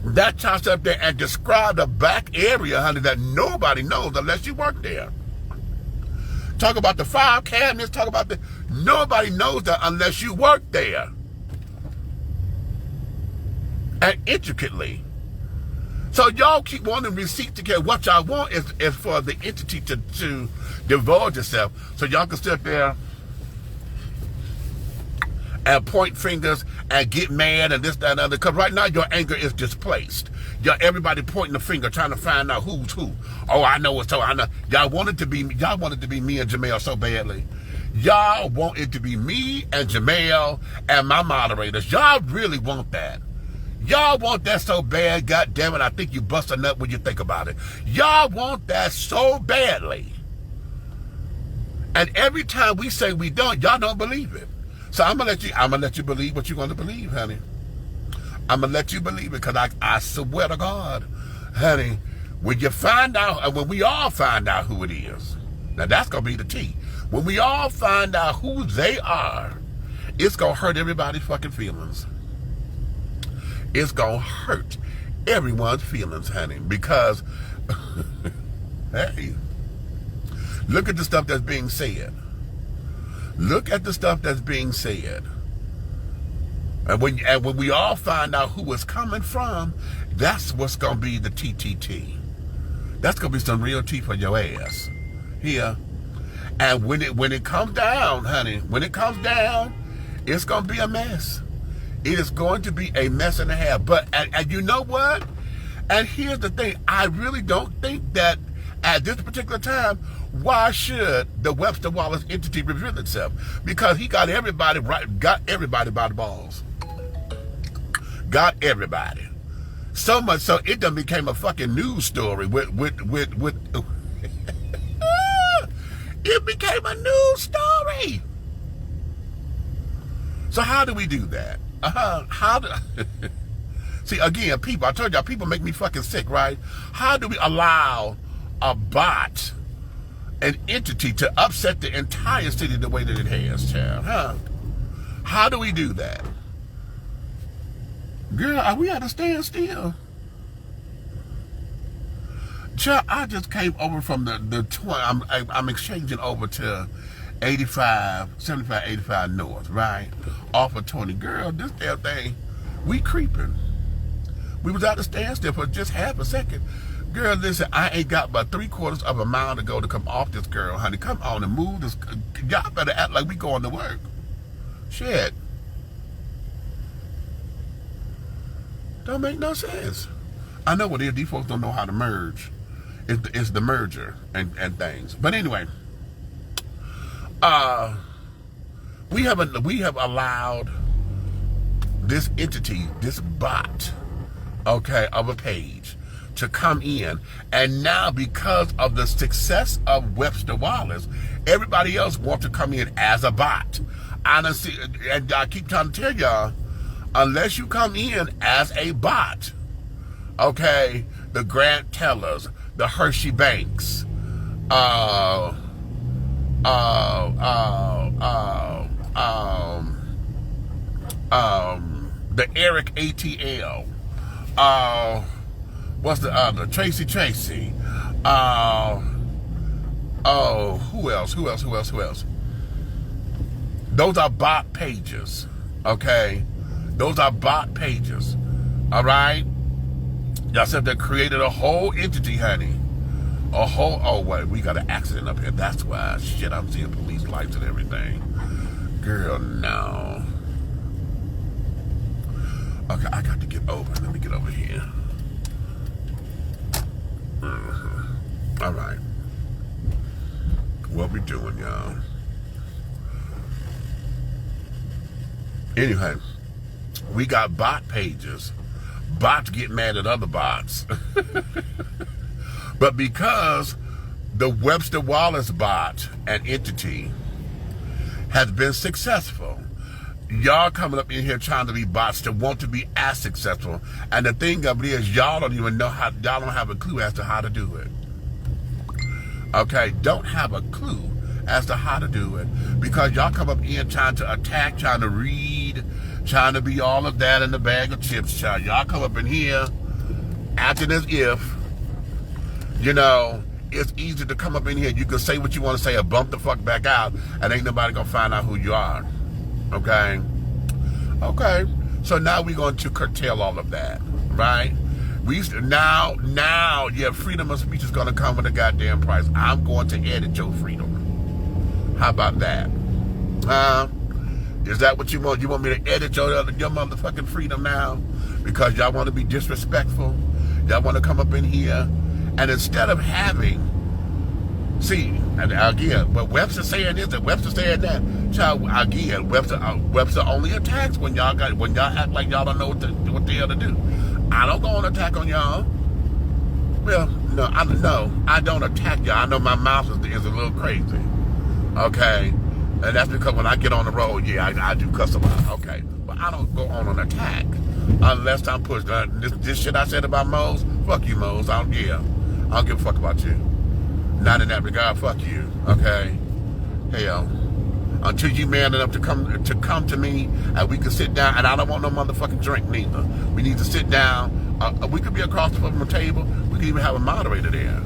That child up there and described a back area, honey, that nobody knows unless you work there. Talk about the file cabinets, talk about nobody knows that unless you work there. And intricately. So y'all keep wanting receipts to care. What y'all want is for the entity to divulge itself so y'all can sit there and point fingers and get mad and this, that, and other. Because right now your anger is displaced. Y'all, everybody pointing the finger, trying to find out who's who. Oh, I know it's so. I know y'all wanted to be me and Jamel so badly. Y'all want it to be me and Jamel and my moderators. Y'all really want that. Y'all want that so bad. God damn it! I think you bust a nut when you think about it. Y'all want that so badly. And every time we say we don't, y'all don't believe it. So I'm gonna let you believe what you're gonna believe, honey. I'm gonna let you believe it, because I swear to God, honey, when you find out, and when we all find out who it is, now that's gonna be the T. When we all find out who they are, it's gonna hurt everybody's fucking feelings. It's gonna hurt everyone's feelings, honey, because hey, look at the stuff that's being said. Look at the stuff that's being said. And when we all find out who it's coming from, that's what's gonna be the TTT. That's gonna be some real tea for your ass. Here. And when it comes down, honey, when it comes down, it's gonna be a mess. It is going to be a mess and a half. But and you know what? And here's the thing, I really don't think that at this particular time, why should the Webster Wallace entity reveal itself? Because he got everybody right, got everybody by the balls. Got everybody. So much so it done became a fucking news story with it became a news story. So how do we do that? See, again, people, I told y'all, people make me fucking sick, right? How do we allow a bot, an entity, to upset the entire city the way that it has, child? Huh? How do we do that? Girl, are we at a standstill? Child, I just came over from the 20, I'm exchanging over to 75 north, right? Off of 20. Girl, this damn thing, we creeping. We was at a standstill for just half a second. Girl, listen, I ain't got but 3/4 of a mile to go to come off this girl, honey. Come on and move this. Y'all better act like we going to work. Shit. Don't make no sense. I know what it is. These folks don't know how to merge. It's the merger and things. But anyway, we have allowed this entity, this bot, okay, of a page, to come in, and now because of the success of Webster Wallace, everybody else wants to come in as a bot. Honestly, and I keep trying to tell y'all, unless you come in as a bot, okay, the Grant Tellers, the Hershey Banks, the Eric ATL, what's the other? Tracy. Who else? Those are bot pages, okay? Those are bot pages, all right? Y'all said they created a whole entity, honey. A whole, oh wait, we got an accident up here. That's why, shit, I'm seeing police lights and everything. Girl, no. Okay, I got to get over. Let me get over here. All right. What we doing, y'all? Anyway, we got bot pages. Bots get mad at other bots. But because the Webster Wallace bot and entity has been successful, y'all coming up in here trying to be bots to want to be as successful. And the thing of it is, y'all don't even know how, y'all don't have a clue as to how to do it. Okay, don't have a clue as to how to do it, because y'all come up in trying to attack, trying to read, trying to be all of that in the bag of chips, child. Y'all come up in here acting as if, you know, it's easy to come up in here. You can say what you want to say or bump the fuck back out, and ain't nobody gonna find out who you are. Okay? Okay. So now we're going to curtail all of that, right? Now, yeah, freedom of speech is gonna come with a goddamn price. I'm going to edit your freedom. How about that? Is that what you want? You want me to edit your motherfucking freedom now? Because y'all want to be disrespectful? that want to come up in here, and instead of having, see, and again, what Webster saying is that Webster saying that, child, again, Webster only attacks when y'all act like y'all don't know what the hell to do. I don't go on attack on y'all. Well, no, I don't attack y'all. I know my mouth is a little crazy. Okay? And that's because when I get on the road, yeah, I do cuss a lot. Okay? But I don't go on an attack unless I'm pushed. This shit I said about Mose, fuck you, Mose. I don't give a fuck about you. Not in that regard, fuck you. Okay? Hell. Until you man enough to come to me and we can sit down, and I don't want no motherfucking drink neither. We need to sit down. We could be across from the table. We could even have a moderator there.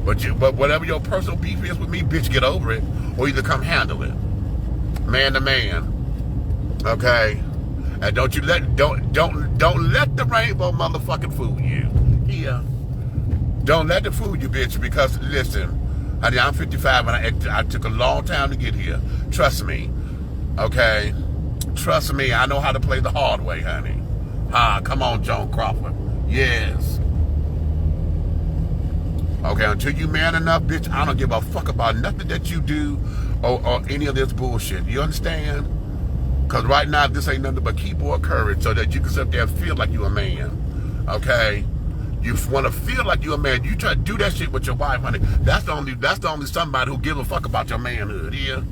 But whatever your personal beef is with me, bitch, get over it, or either come handle it, man to man. Okay, and don't let the rainbow motherfucking fool you. Yeah, don't let it fool you, bitch. Because listen, honey, I'm 55 and I took a long time to get here. Trust me. Okay, trust me. I know how to play the hard way, honey. Come on, Joan Crawford. Yes. Okay, until you man enough, bitch, I don't give a fuck about nothing that you do or any of this bullshit. You understand? Because right now, this ain't nothing but keyboard courage so that you can sit there and feel like you a man. Okay? You want to feel like you a man. You try to do that shit with your wife, honey. That's the only somebody who gives a fuck about your manhood, yeah?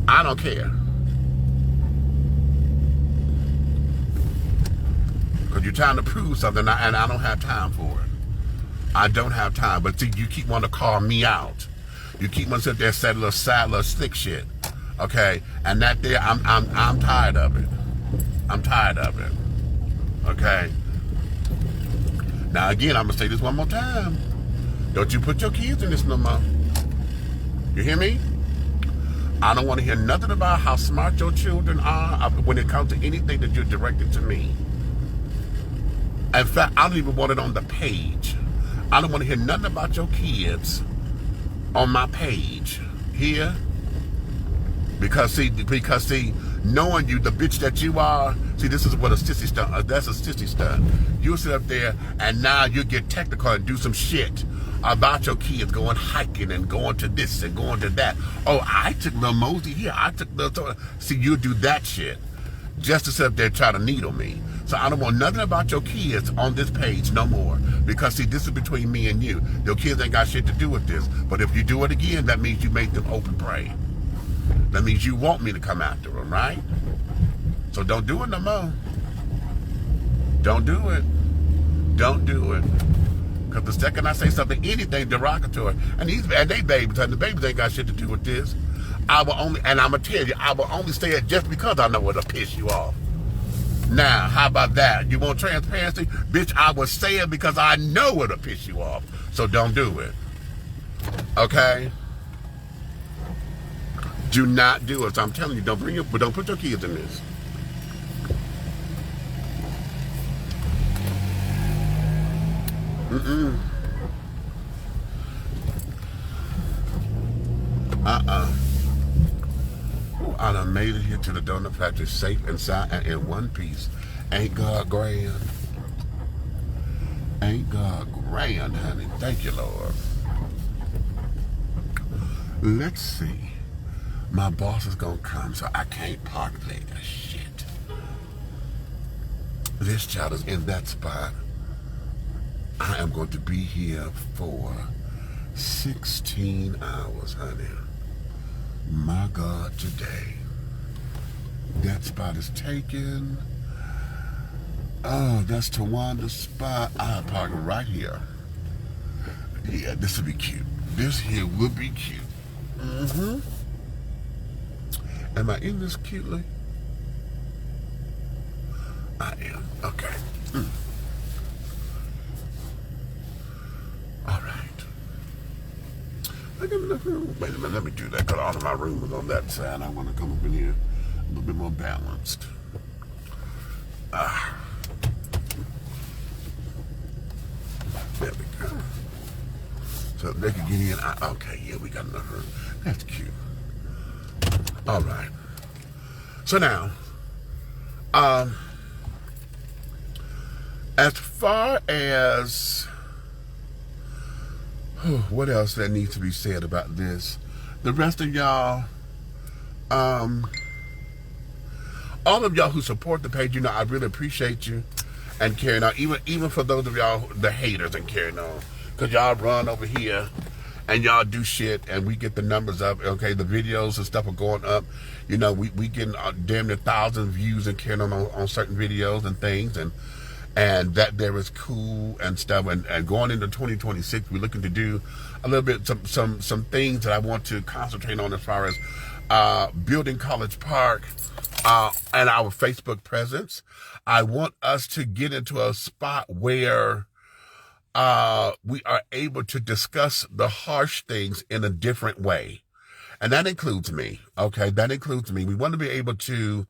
I don't care. Because you're trying to prove something, and I don't have time for it. I don't have time. But see, you keep wanting to call me out. You keep wanting to sit there and say little slick shit. Okay? And that there, I'm tired of it. I'm tired of it. Okay? Now again, I'm gonna say this one more time. Don't you put your kids in this no more. You hear me? I don't want to hear nothing about how smart your children are when it comes to anything that you're directed to me. In fact, I don't even want it on the page. I don't want to hear nothing about your kids on my page here. Because see, knowing you, the bitch that you are, see, this is what a sissy stunt, that's a sissy stunt. You sit up there and now you get technical and do some shit about your kids going hiking and going to this and going to that. Oh, I took little Mosey here, I took little, see, you do that shit just to sit up there and try to needle me. So I don't want nothing about your kids on this page no more. Because see, this is between me and you. Your kids ain't got shit to do with this. But if you do it again, that means you make them open prey. That means you want me to come after them, right? So don't do it no more. Don't do it. Don't do it. Because the second I say something, anything derogatory, and they babies, and the babies ain't got shit to do with this. I will only, and I'm going to tell you, I will only say it just because I know it'll piss you off. Now, how about that? You want transparency? Bitch, I will say it because I know it'll piss you off. So don't do it. Okay? Do not do it. So I'm telling you, don't put your kids in this. Ooh, I done made it here to the donut factory safe and sound and in one piece. Ain't God grand? Ain't God grand, honey? Thank you, Lord. Let's see. My boss is gonna come, so I can't park there. Shit. This child is in that spot. I am going to be here for 16 hours, honey. My God, today. That spot is taken. Oh, that's Tawanda's spot. I'll park right here. Yeah, this will be cute. This here will be cute. Am I in this cutely? I am. Okay. All right. Wait a minute, let me do that because all of my room is on that side. I want to come up in here a little bit more balanced. There we go. So they can get in. Okay, yeah, we got enough room. That's cute. All right. So now, As far as what else that needs to be said about this, the rest of y'all, all of y'all who support the page, I really appreciate you and carrying on. Even for those of y'all, the haters, and carrying on, because y'all run over here and y'all do shit, and we get the numbers up. Okay, the videos and stuff are going up. We getting damn near 1,000 views and carrying on certain videos and things, and that there is cool and stuff. And going into 2026, we're looking to do a little bit some things that I want to concentrate on as far as building College Park and our Facebook presence. I want us to get into a spot where we are able to discuss the harsh things in a different way. And that includes me. Okay, that includes me. We want to be able to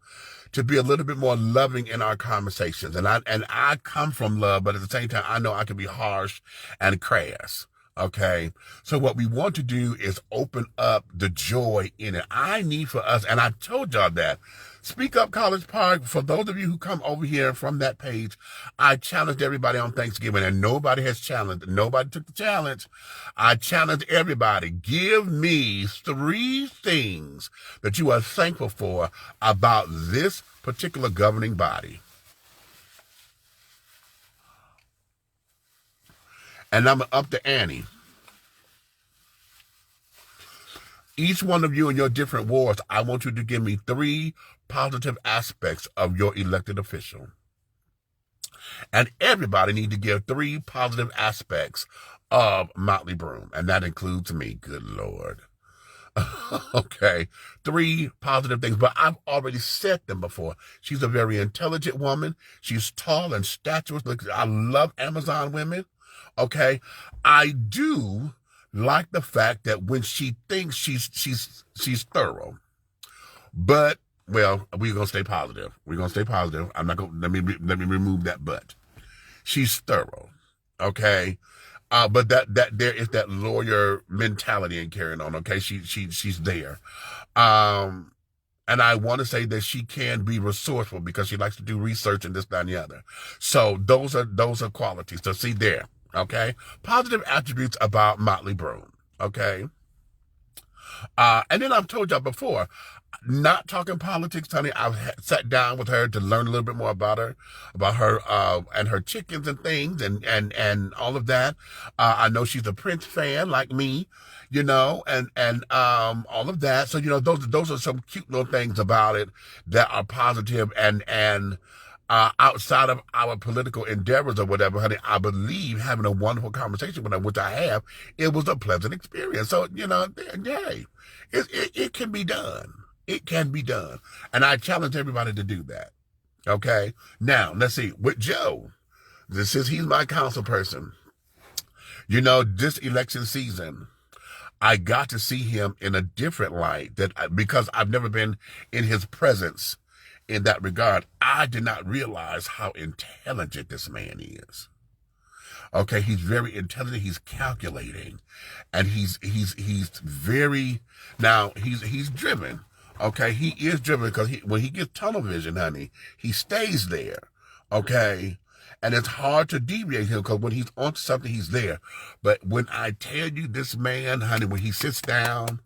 be a little bit more loving in our conversations. And I come from love, but at the same time, I know I can be harsh and crass. Okay, so what we want to do is open up the joy in it. I need for us, and I told y'all that. Speak Up College Park, for those of you who come over here from that page, I challenged everybody on Thanksgiving, and nobody has challenged. Nobody took the challenge. I challenged everybody. Give me 3 things that you are thankful for about this particular governing body. And I'm up to Annie. Each one of you in your different wards, I want you to give me 3 positive aspects of your elected official. And everybody need to give 3 positive aspects of Motley Broom. And that includes me, good Lord. Okay, 3 positive things, but I've already said them before. She's a very intelligent woman. She's tall and statuesque. Look, I love Amazon women. Okay, I do like the fact that when she thinks she's thorough, but well, we're gonna stay positive. We're gonna stay positive. I'm not gonna let me remove that but. She's thorough, okay, but that there is that lawyer mentality and carrying on. Okay, she's there, and I want to say that she can be resourceful because she likes to do research and this, that, and the other. So those are qualities. So see there. Okay, positive attributes about Motley Broom. Okay, and then I've told y'all before, not talking politics, honey. I've sat down with her to learn a little bit more about her and her chickens and things and all of that. I know she's a Prince fan like me, and all of that. So those are some cute little things about it that are positive and. Outside of our political endeavors or whatever, honey, I believe having a wonderful conversation with her, which I have, it was a pleasant experience. So, yay, it can be done. It can be done. And I challenge everybody to do that. Okay? Now, let's see. With Joe, he's my council person. This election season, I got to see him in a different light because I've never been in his presence. In that regard, I did not realize how intelligent this man is. Okay, he's very intelligent. He's calculating, and he's very he's driven. Okay, he is driven because when he gets tunnel vision, honey, he stays there. Okay, and it's hard to deviate him because when he's onto something, he's there. But when I tell you this man, honey, when he sits down.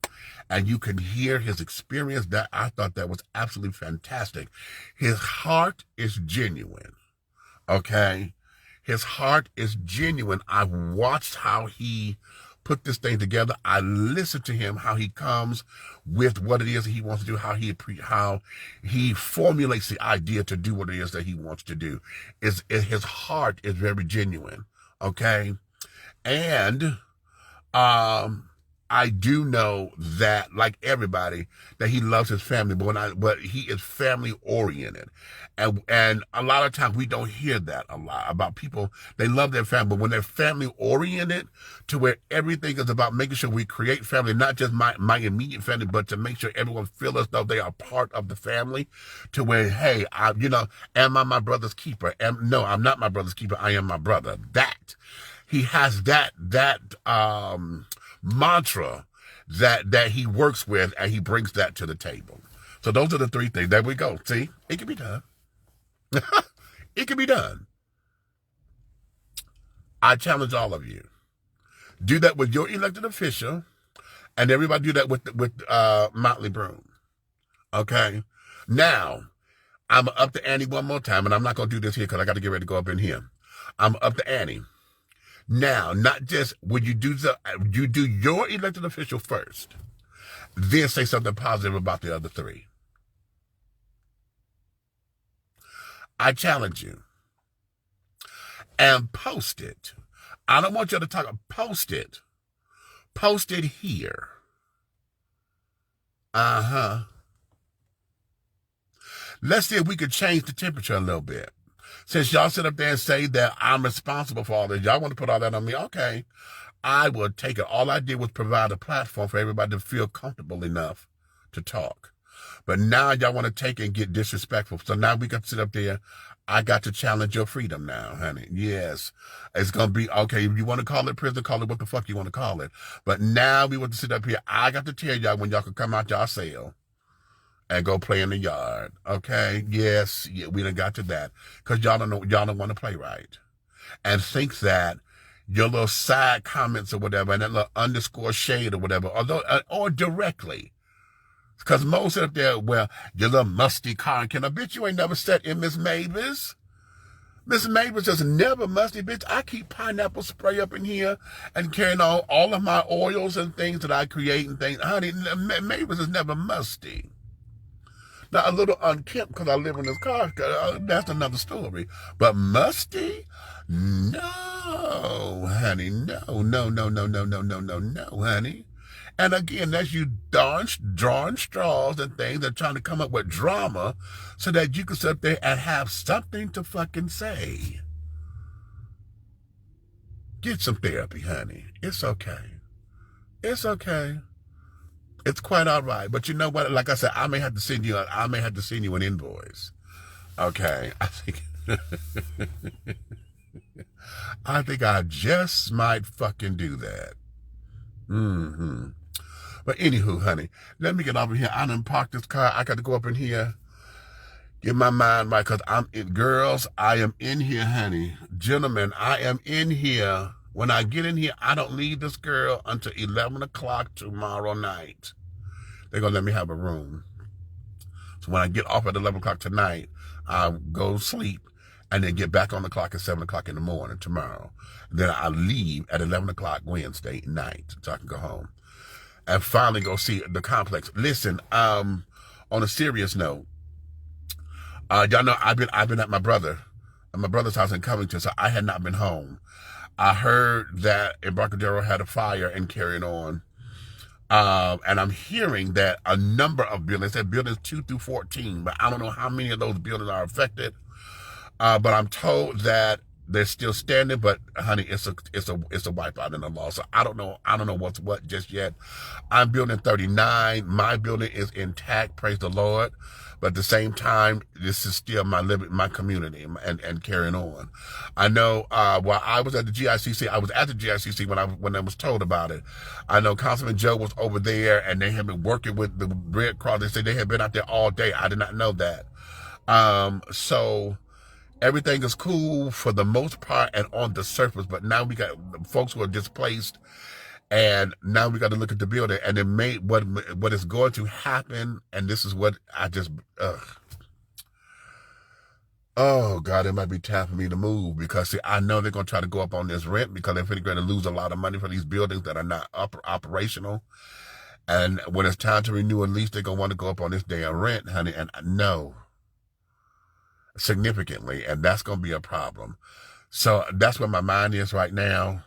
And you can hear his experience, that I thought that was absolutely fantastic. His heart is genuine, okay? His heart is genuine. I've watched how he put this thing together. I listened to him, how he comes with what it is that he wants to do, how he formulates the idea to do what it is that he wants to do. His heart is very genuine, okay? And, I do know that, like everybody, that he loves his family, but he is family oriented, and a lot of times we don't hear that a lot about people. They love their family, but when they're family oriented, to where everything is about making sure we create family, not just my immediate family, but to make sure everyone feels as though they are part of the family. To where, hey, am I my brother's keeper? No, I'm not my brother's keeper. I am my brother. That he has that mantra that he works with, and he brings that to the table. So those are the 3 things. There we go. See, it can be done. It can be done. I challenge all of you. Do that with your elected official, and everybody do that with Motley Broom. Okay? Now, I'm up to Annie one more time, and I'm not going to do this here because I got to get ready to go up in here. I'm up to Annie. Now, not just when you do your elected official first, then say something positive about the other three. I challenge you. And post it. I don't want you to talk. Post it. Post it here. Let's see if we could change the temperature a little bit. Since y'all sit up there and say that I'm responsible for all this, y'all want to put all that on me, okay. I will take it. All I did was provide a platform for everybody to feel comfortable enough to talk. But now y'all want to take it and get disrespectful. So now we got to sit up there. I got to challenge your freedom now, honey. Yes. It's going to be, okay, if you want to call it prison, call it what the fuck you want to call it. But now we want to sit up here. I got to tell y'all when y'all can come out y'all cell and go play in the yard. Okay? Yes, yeah, we done got to that. Because y'all don't want to play right. And think that your little side comments or whatever, and that little underscore shade or whatever, or directly. Because most up there, well, your little musty car, I bet you ain't never sat in Miss Mavis. Miss Mavis is never musty, bitch. I keep pineapple spray up in here and carrying all of my oils and things that I create and things. Honey, Mavis is never musty. Now, a little unkempt because I live in this car. That's another story. But musty? No, honey. No, honey. And again, that's you drawing straws and things and trying to come up with drama so that you can sit there and have something to fucking say. Get some therapy, honey. It's okay. It's okay. It's quite all right. But you know what? Like I said, I may have to send you an invoice. Okay. I think I just might fucking do that. But anywho, honey, let me get over here. I done parked this car. I got to go up in here, get my mind right, because girls, I am in here, honey. Gentlemen, I am in here. When I get in here, I don't leave this girl until 11 o'clock tomorrow night. They're going to let me have a room. So when I get off at 11 o'clock tonight, I'll go sleep and then get back on the clock at 7 o'clock in the morning tomorrow. Then I leave at 11 o'clock Wednesday night so I can go home. And finally go see the complex. Listen, on a serious note, y'all know I've been at my brother's house in Covington, so I had not been home. I heard that Embarcadero had a fire and carrying on. And I'm hearing that a number of buildings, that buildings 2 through 14, but I don't know how many of those buildings are affected. But I'm told that they're still standing, but honey, it's a wipeout in the law. So I don't know what's what just yet. I'm building 39. My building is intact, praise the Lord. But at the same time, this is still my community and carrying on. I know while I was at the GICC, I was at the GICC when I was told about it. I know Councilman Joe was over there and they had been working with the Red Cross. They said they had been out there all day. I did not know that. So everything is cool for the most part and on the surface, but now we got folks who are displaced, and now we got to look at the building, and what is going to happen, and this is what I just, oh God, it might be time for me to move, because see, I know they're going to try to go up on this rent because they're going to lose a lot of money for these buildings that are not operational, and when it's time to renew a lease, they're going to want to go up on this damn rent, honey, and no. Significantly, and that's going to be a problem. So that's where my mind is right now.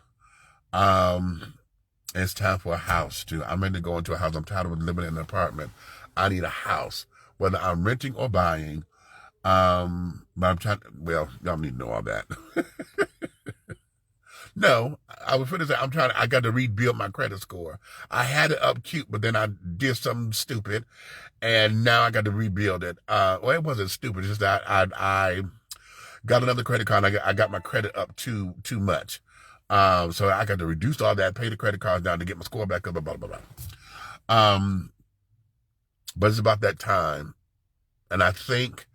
It's time for a house too. I'm ready to go into a house. I'm tired of living in an apartment. I need a house, whether I'm renting or buying. But I'm trying. Well, y'all need to know all that. No, I was going to say I got to rebuild my credit score. I had it up cute, but then I did something stupid, and now I got to rebuild it. Well, it wasn't stupid. It's just that I got another credit card. I got my credit up too much. So I got to reduce all that, pay the credit cards down to get my score back up, blah, blah, blah. But it's about that time. And I think,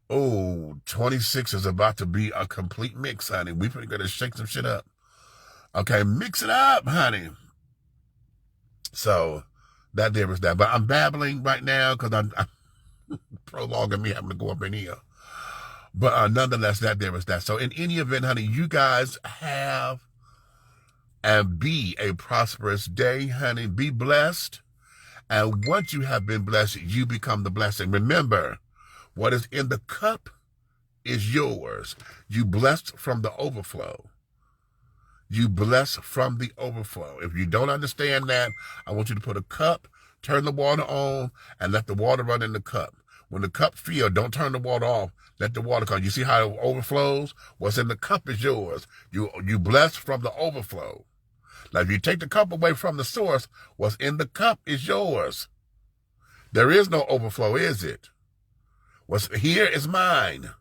26 is about to be a complete mix, honey. We're going to shake some shit up. Okay, mix it up, honey. So that there was that. But I'm babbling right now because I'm prolonging me having to go up in here. But nonetheless, that there was that. So in any event, honey, you guys have and be a prosperous day, honey. Be blessed. And once you have been blessed, you become the blessing. Remember, what is in the cup is yours. You blessed from the overflow. You bless from the overflow. If you don't understand that, I want you to put a cup, turn the water on, and let the water run in the cup. When the cup fills, don't turn the water off. Let the water come. You see how it overflows? What's in the cup is yours. You bless from the overflow. Now, if you take the cup away from the source, what's in the cup is yours. There is no overflow, is it? What's here is mine.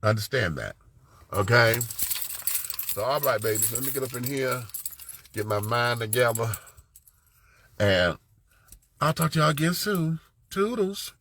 Understand that. Okay? So, all right, babies. Let me get up in here, get my mind together, and I'll talk to y'all again soon. Toodles.